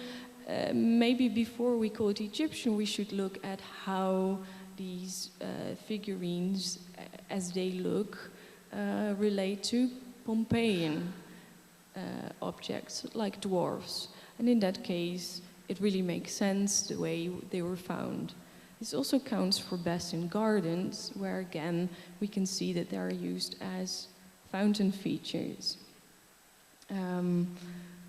maybe before we call it Egyptian, we should look at how these figurines, as they look, relate to Pompeian objects, like dwarfs. And in that case, it really makes sense the way they were found. This also counts for Bes in gardens, where again, we can see that they are used as fountain features.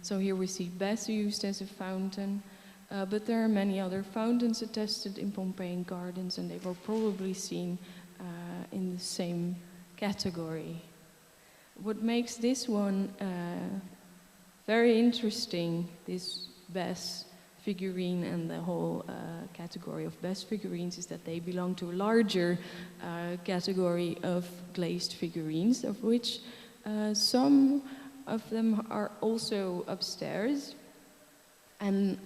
So here we see Bes used as a fountain, but there are many other fountains attested in Pompeian gardens, and they were probably seen in the same category. What makes this one very interesting, this Bes figurine and the whole category of Bes figurines, is that they belong to a larger category of glazed figurines, of which some of them are also upstairs. And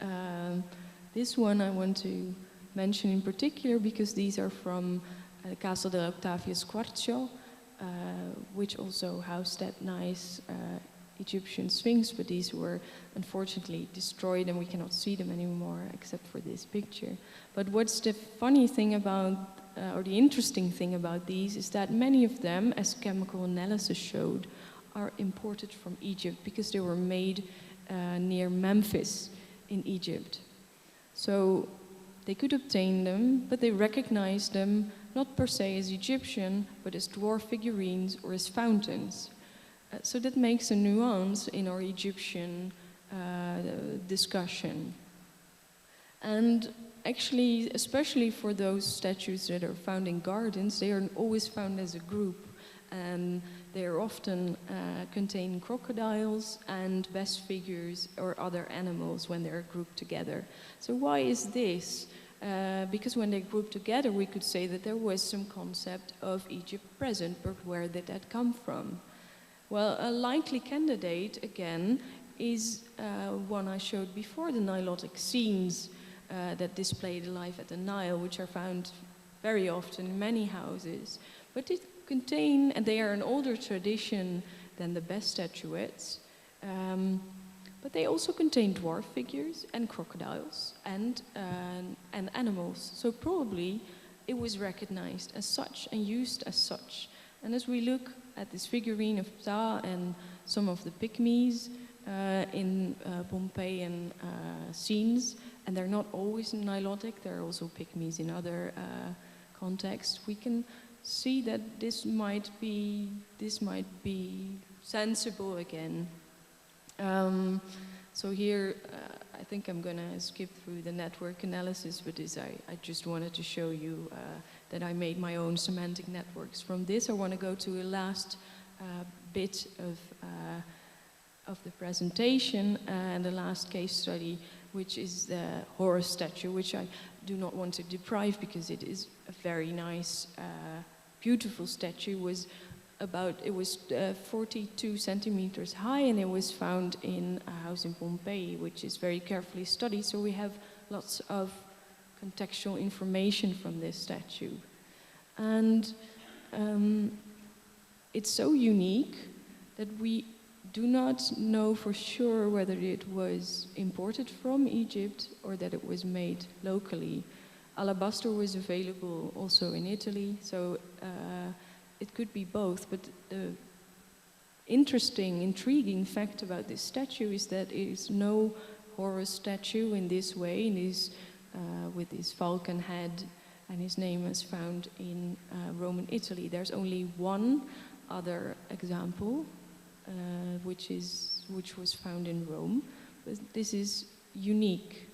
this one I want to mention in particular because these are from the Castle dell'Ottavio Squarcio, which also housed that nice Egyptian sphinx, but these were unfortunately destroyed and we cannot see them anymore except for this picture. But what's the funny thing about, or the interesting thing about these, is that many of them, as chemical analysis showed, are imported from Egypt because they were made near Memphis in Egypt. So they could obtain them, but they recognized them not per se as Egyptian, but as dwarf figurines or as fountains. So that makes a nuance in our Egyptian discussion. And actually, especially for those statues that are found in gardens, they are always found as a group. And they are often contain crocodiles and best figures or other animals when they're grouped together. So why is this? Because when they grouped together, we could say that there was some concept of Egypt present, but where did that come from? Well, a likely candidate, again, is one I showed before, the nilotic scenes that display the life at the Nile, which are found very often in many houses. But it contain, and they are an older tradition than the best statuettes, but they also contain dwarf figures and crocodiles and animals. So probably it was recognized as such and used as such. And as we look at this figurine of Ptah and some of the pygmies in Pompeian scenes, and they're not always nilotic, there are also pygmies in other contexts, we can see that this might be sensible again. So here, I think I'm going to skip through the network analysis, but I just wanted to show you that I made my own semantic networks. From this, I want to go to a last bit of the presentation and the last case study, which is the Horus statue, which I do not want to deprive because it is a very nice, beautiful statue. It was 42 centimeters high, and it was found in a house in Pompeii, which is very carefully studied. So we have lots of contextual information from this statue. And it's so unique that we do not know for sure whether it was imported from Egypt or that it was made locally. Alabaster was available also in Italy, so it could be both. But the intriguing fact about this statue is that it is no Horus statue in this way, with his falcon head, and his name is found in Roman Italy. There's only one other example, which was found in Rome, but this is unique.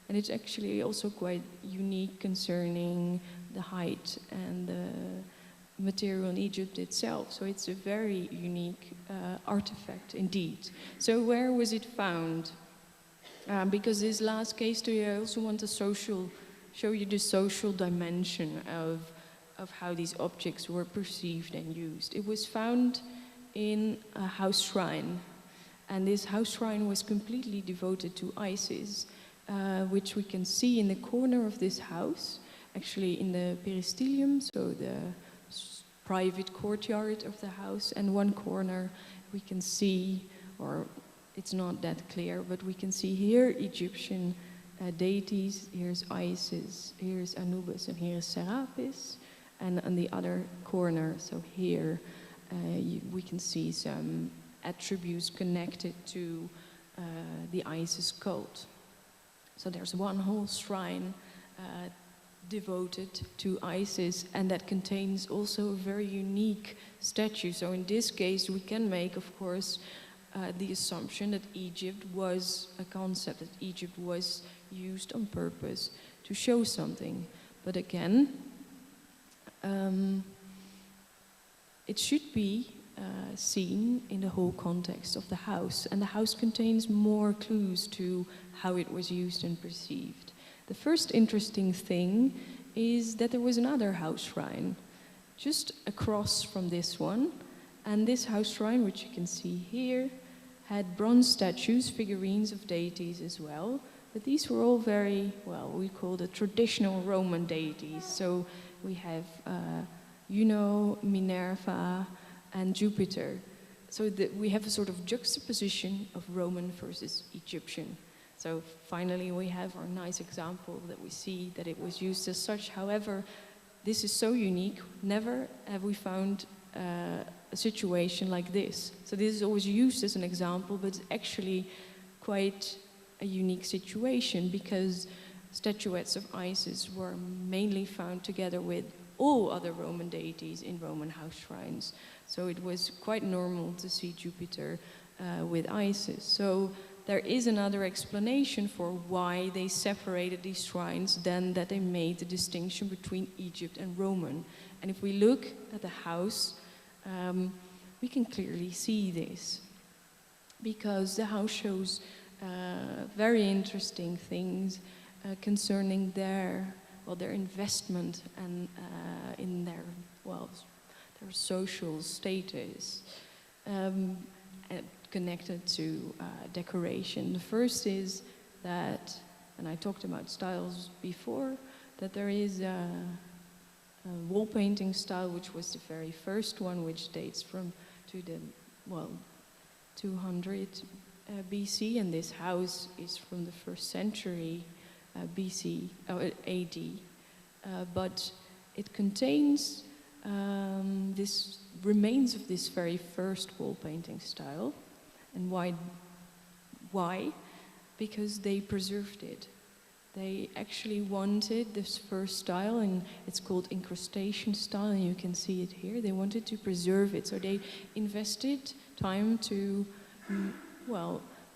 And it's actually also quite unique concerning the height and the material in Egypt itself. So it's a very unique artifact indeed. So where was it found? Because this last case study, I also want to show you the social dimension of how these objects were perceived and used. It was found in a house shrine, and this house shrine was completely devoted to Isis, which we can see in the corner of this house, actually in the peristelium, so the private courtyard of the house, and one corner we can see, or it's not that clear, but we can see here Egyptian deities. Here's Isis, here's Anubis, and here's Serapis, and on the other corner, so here, we can see some attributes connected to the Isis cult. So there's one whole shrine devoted to Isis, and that contains also a very unique statue. So in this case, we can make, of course, the assumption that Egypt was a concept, that Egypt was used on purpose to show something. But again, it should be seen in the whole context of the house, and the house contains more clues to how it was used and perceived. The first interesting thing is that there was another house shrine just across from this one, and this house shrine, which you can see here, had bronze statues, figurines of deities as well, but these were all very, well, we call the traditional Roman deities. So we have Juno, Minerva, and Jupiter. So we have a sort of juxtaposition of Roman versus Egyptian. So finally we have our nice example that we see that it was used as such. However, this is so unique, never have we found a situation like this. So this is always used as an example, but it's actually quite a unique situation, because statuettes of Isis were mainly found together with all other Roman deities in Roman house shrines. So it was quite normal to see Jupiter with Isis. So there is another explanation for why they separated these shrines than that they made the distinction between Egypt and Roman. And if we look at the house, we can clearly see this, because the house shows very interesting things concerning their investment and in their social status, connected to decoration. The first is that, and I talked about styles before, that there is a wall painting style, which was the very first one, which dates from 200 BC, and this house is from the 1st century BC, AD, but it contains this remains of this very first wall painting style. And why? Because they preserved it. They actually wanted this first style, and it's called incrustation style, and you can see it here. They wanted to preserve it, so they invested time to,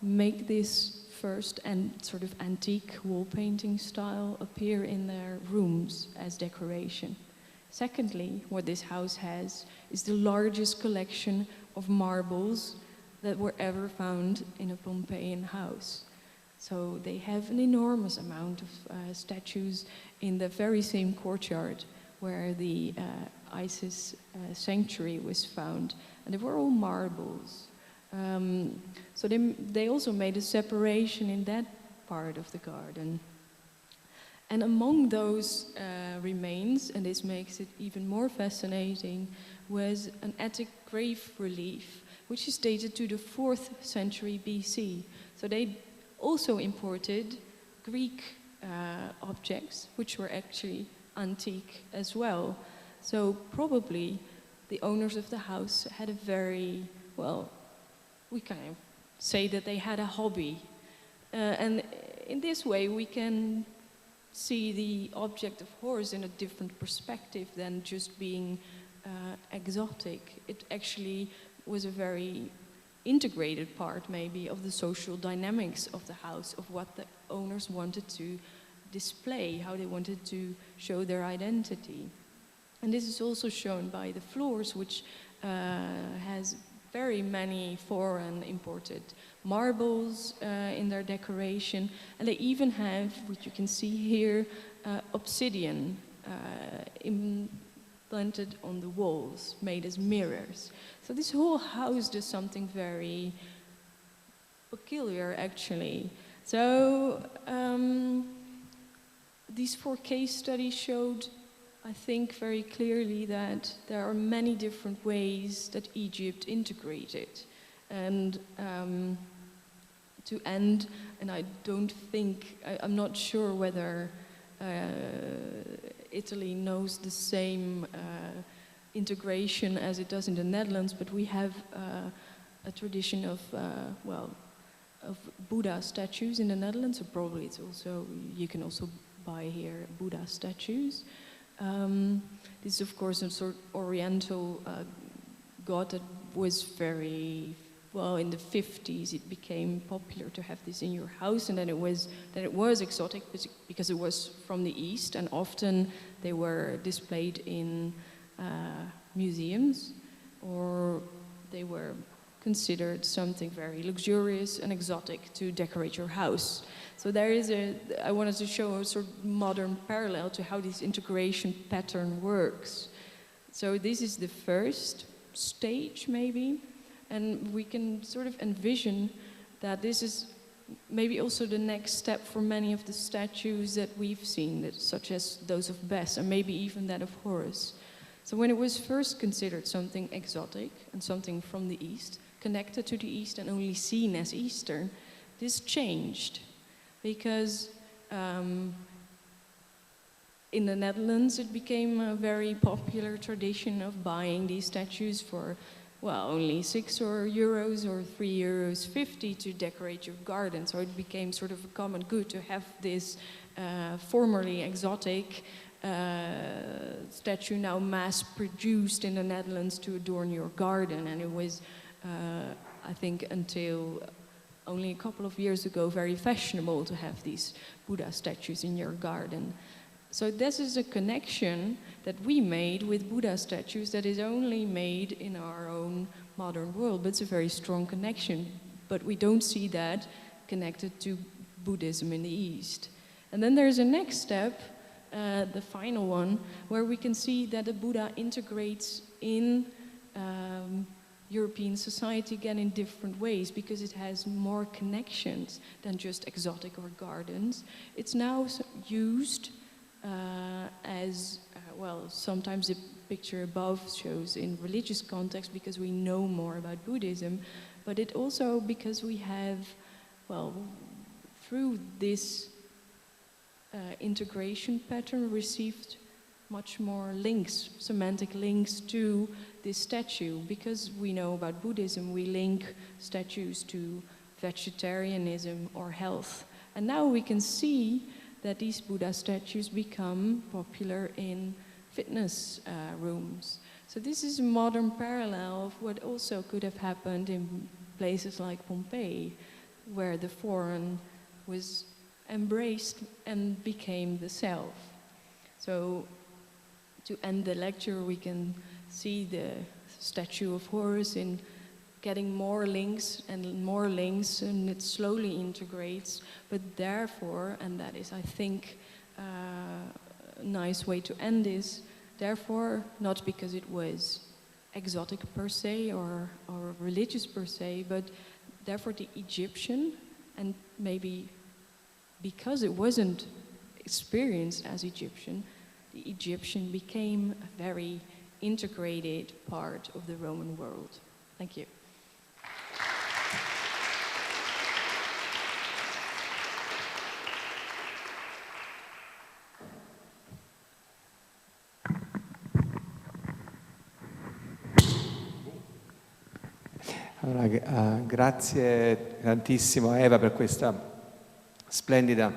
make this first and sort of antique wall painting style appear in their rooms as decoration. Secondly, what this house has is the largest collection of marbles that were ever found in a Pompeian house. So they have an enormous amount of statues in the very same courtyard where the Isis sanctuary was found, and they were all marbles. So they also made a separation in that part of the garden. And among those remains, and this makes it even more fascinating, was an attic grave relief, which is dated to the 4th century BC. So they also imported Greek objects, which were actually antique as well. So probably the owners of the house had a very, we kind of say that they had a hobby. And in this way, we can see the object of Horus in a different perspective than just being exotic. It actually was a very integrated part, maybe, of the social dynamics of the house, of what the owners wanted to display, how they wanted to show their identity. And this is also shown by the floors, which has very many foreign imported marbles in their decoration, and they even have, which you can see here, obsidian implanted on the walls, made as mirrors. So this whole house does something very peculiar, actually. So these 4 case studies showed, I think, very clearly that there are many different ways that Egypt integrated. And to end, and I don't think, I'm not sure whether Italy knows the same integration as it does in the Netherlands, but we have a tradition of Buddha statues in the Netherlands, so probably it's also, you can also buy here Buddha statues. This is, of course, a sort of oriental god that was very, in the 50s it became popular to have this in your house, and then it was exotic because it was from the East, and often they were displayed in museums, or they were considered something very luxurious and exotic to decorate your house. So there is I wanted to show a sort of modern parallel to how this integration pattern works. So this is the first stage, maybe, and we can sort of envision that this is maybe also the next step for many of the statues that we've seen, such as those of Bes, and maybe even that of Horus. So when it was first considered something exotic and something from the East, connected to the East and only seen as Eastern, this changed. Because in the Netherlands it became a very popular tradition of buying these statues for well, only €6 or €3.50 to decorate your garden. So it became sort of a common good to have this formerly exotic statue now mass-produced in the Netherlands to adorn your garden. And it was, I think, until only a couple of years ago, very fashionable to have these Buddha statues in your garden. So this is a connection that we made with Buddha statues that is only made in our own modern world, but it's a very strong connection. But we don't see that connected to Buddhism in the East. And then there's a next step, the final one, where we can see that the Buddha integrates in European society again in different ways, because it has more connections than just exotic or gardens. It's now used as, well, sometimes the picture above shows in religious context because we know more about Buddhism, but it also because we have, well, through this integration pattern received much more links, semantic links to this statue. Because we know about Buddhism, we link statues to vegetarianism or health. And now we can see that these Buddha statues become popular in fitness rooms. So this is a modern parallel of what also could have happened in places like Pompeii, where the foreign was embraced and became the self. So to end the lecture, we can see the statue of Horus in getting more links, and it slowly integrates. But therefore, and that is, I think, a nice way to end this, therefore, not because it was exotic per se or religious per se, but therefore the Egyptian, and maybe because it wasn't experienced as Egyptian, the Egyptian became a very integrated part of the Roman world. Thank you. Allora, grazie tantissimo a Eva per questa splendida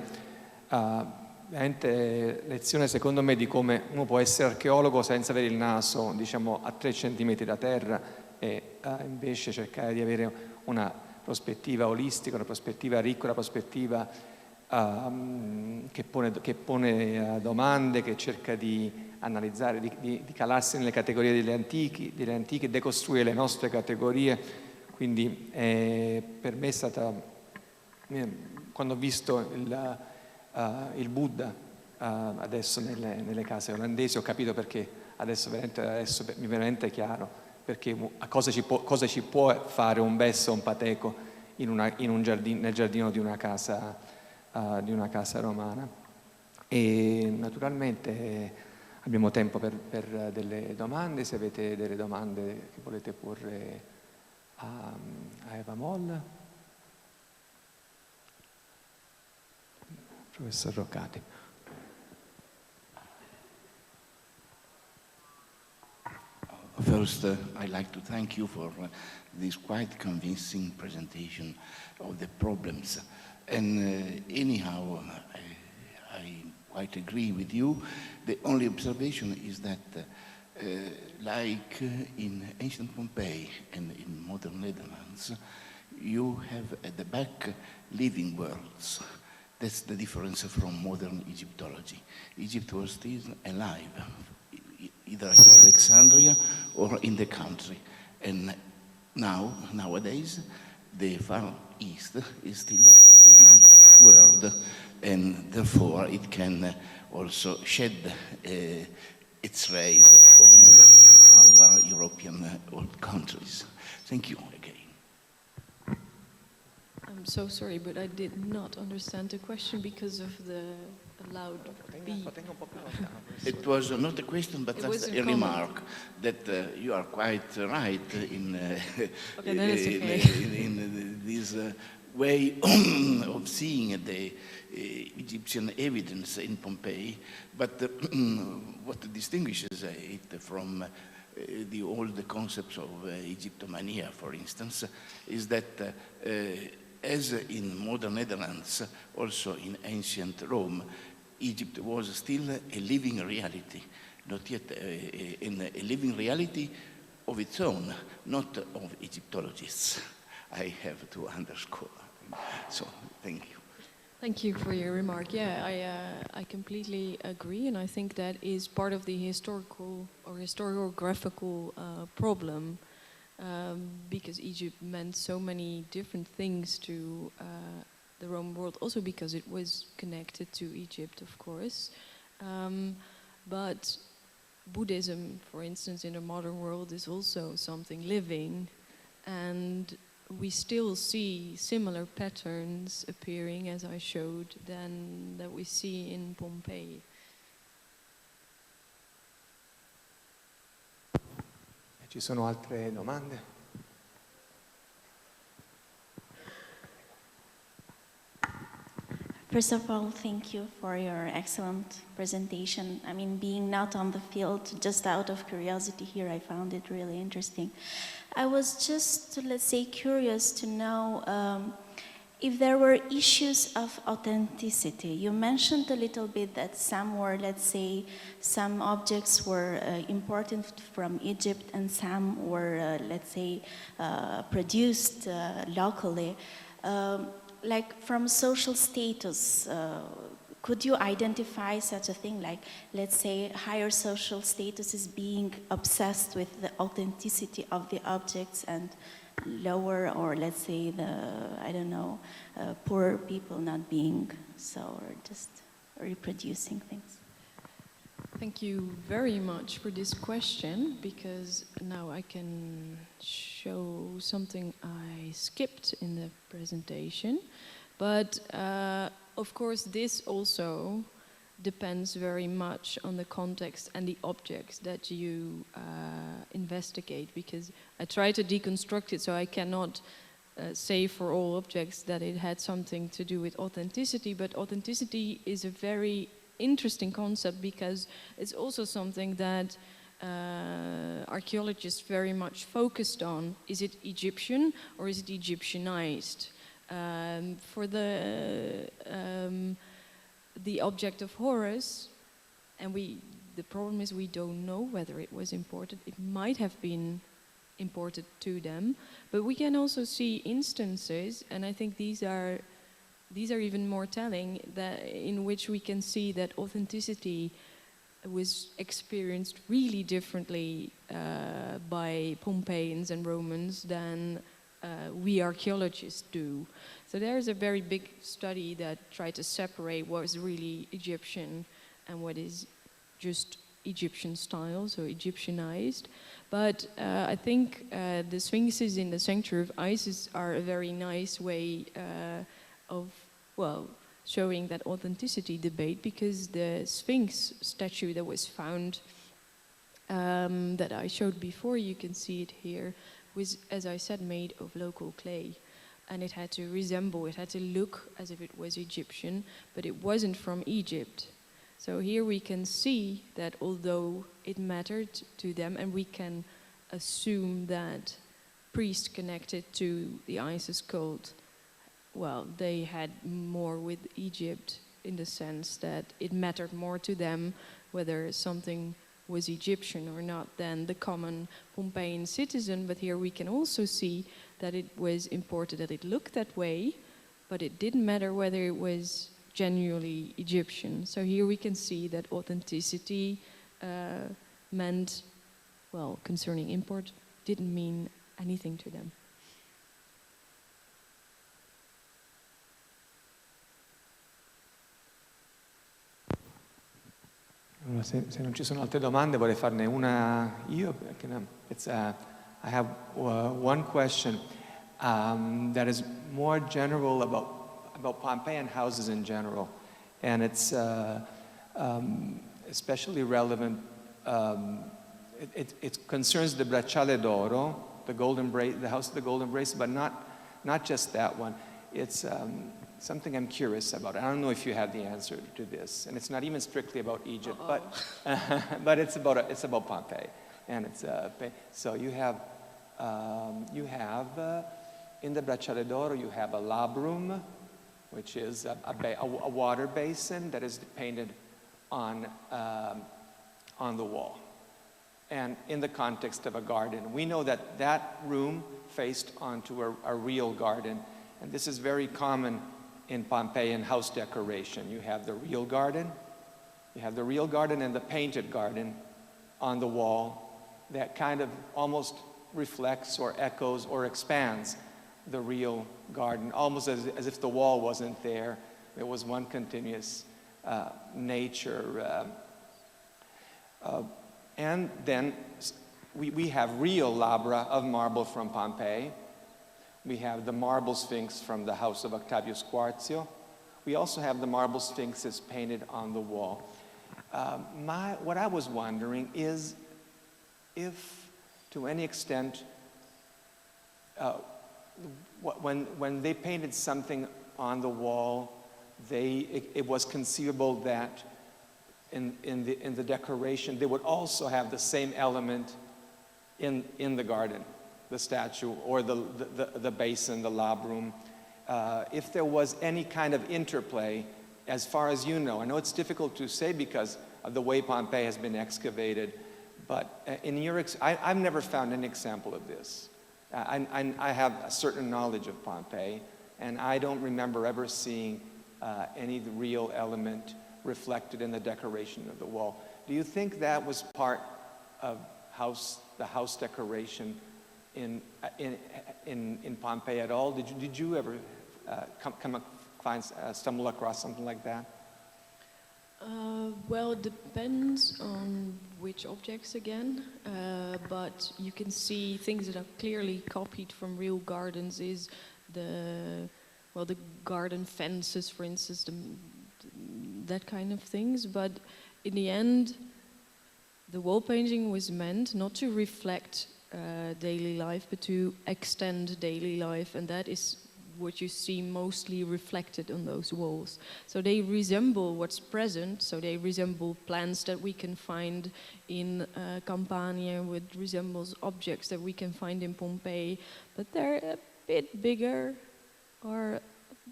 veramente lezione, secondo me, di come uno può essere archeologo senza avere il naso, diciamo, a 3 centimetri da terra e invece cercare di avere una prospettiva olistica, una prospettiva ricca, una prospettiva che pone domande, che cerca di analizzare, di calarsi nelle categorie delle antiche, decostruire le nostre categorie. Quindi per me è stata, quando ho visto il Buddha adesso nelle case olandesi, ho capito perché adesso mi è veramente chiaro perché cosa ci può fare un besso o un pateco nel giardino di una casa romana. E naturalmente abbiamo tempo per delle domande, se avete delle domande che volete porre a Eva Mol. Professor Arpocrate. First, I'd like to thank you for this quite convincing presentation of the problems. And anyhow, I quite agree with you. The only observation is that like in ancient Pompeii and in modern Netherlands, you have at the back living worlds. That's the difference from modern Egyptology. Egypt was still alive, either in Alexandria or in the country. And nowadays, the Far East is still a living world, and therefore it can also shed its rays on our European old countries. Thank you again. I'm so sorry, but I did not understand the question because of the loud beep. It was not a question, but just a remark that you are quite right in, okay, then it's okay. in this way of seeing the Egyptian evidence in Pompeii. But what distinguishes it from the old concepts of Egyptomania, for instance, is that as in modern Netherlands, also in ancient Rome, Egypt was still a living reality, not yet a living reality of its own, not of Egyptologists. I have to underscore. So, thank you. Thank you for your remark. Yeah, I completely agree, and I think that is part of the historical or historiographical problem, because Egypt meant so many different things to the Roman world, also because it was connected to Egypt, of course. But Buddhism, for instance, in the modern world is also something living, and we still see similar patterns appearing, as I showed, than that we see in Pompeii. Ci sono altre domande? First of all, thank you for your excellent presentation. I mean, being not on the field, just out of curiosity here, I found it really interesting. I was just, let's say, curious to know if there were issues of authenticity. You mentioned a little bit that some were, let's say, some objects were imported from Egypt and some were, let's say, produced locally. Like from social status, could you identify such a thing, like, let's say, higher social status is being obsessed with the authenticity of the objects and lower, or let's say the, I don't know, poor people not being so, or just reproducing things? Thank you very much for this question, because now I can show something I skipped in the presentation. But of course, this also depends very much on the context and the objects that you investigate, because I try to deconstruct it, so I cannot say for all objects that it had something to do with authenticity, but authenticity is a very interesting concept because it's also something that archaeologists very much focused on. Is it Egyptian or is it Egyptianized? For the object of Horus, and the problem is we don't know whether it was imported. It might have been imported to them, but we can also see instances, and I think these are even more telling, that in which we can see that authenticity was experienced really differently by Pompeians and Romans than we archaeologists do. So there's a very big study that tried to separate what is really Egyptian and what is just Egyptian style, so Egyptianized. But I think the sphinxes in the sanctuary of Isis are a very nice way of, well, showing that authenticity debate, because the Sphinx statue that was found that I showed before, you can see it here, was, as I said, made of local clay. And it had to resemble, it had to look as if it was Egyptian, but it wasn't from Egypt. So here we can see that although it mattered to them, and we can assume that priests connected to the Isis cult, well, they had more with Egypt in the sense that it mattered more to them whether something was Egyptian or not than the common Pompeian citizen. But here we can also see that it was imported, that it looked that way, but it didn't matter whether it was genuinely Egyptian. So here we can see that authenticity meant, well, concerning import, didn't mean anything to them. Allora, se non ci sono altre domande, vorrei farne una io. I have one question that is more general about Pompeian houses in general, and it's especially relevant. It concerns the Bracciale d'Oro, the House of the Golden Bracelet, but not just that one. It's something I'm curious about. I don't know if you have the answer to this, and it's not even strictly about Egypt, but it's about Pompeii. And it's so you have in the Bracciale d'Oro you have a labrum, which is a water basin that is painted on the wall, and in the context of a garden. We know that that room faced onto a real garden, and this is very common in Pompeian house decoration. You have the real garden, and the painted garden on the wall that kind of almost reflects or echoes or expands the real garden, almost as if the wall wasn't there. It was one continuous nature. And then we have real labra of marble from Pompeii. We have the marble sphinx from the house of Octavius Quartio. We also have the marble sphinxes painted on the wall. What I was wondering is if, to any extent, when they painted something on the wall, it was conceivable that in the decoration they would also have the same element in the garden, the statue or the basin, the labrum. If there was any kind of interplay, as far as you know. I know it's difficult to say because of the way Pompeii has been excavated, but I've never found any example of this. I have a certain knowledge of Pompeii, and I don't remember ever seeing any real element reflected in the decoration of the wall. Do you think that was part of the house decoration in Pompeii at all? Did you ever stumble across something like that? Well, it depends on which objects again, but you can see things that are clearly copied from real gardens is the garden fences, for instance, that kind of things. But in the end, the wall painting was meant not to reflect daily life, but to extend daily life, and that is what you see mostly reflected on those walls. So they resemble what's present, so they resemble plants that we can find in Campania, which resembles objects that we can find in Pompeii, but they're a bit bigger or a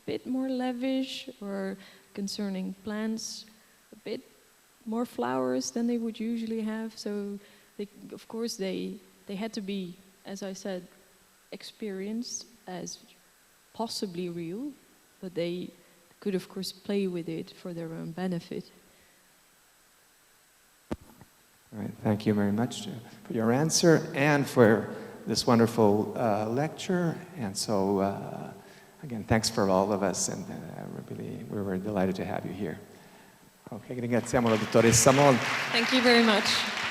bit more lavish, or concerning plants, a bit more flowers than they would usually have. So of course they had to be, as I said, experienced as possibly real, but they could of course play with it for their own benefit. All right, thank you very much for your answer and for this wonderful lecture. And so again, thanks for all of us, and we were delighted to have you here. Ok, ringraziamo la dottoressa Mol. Thank you very much.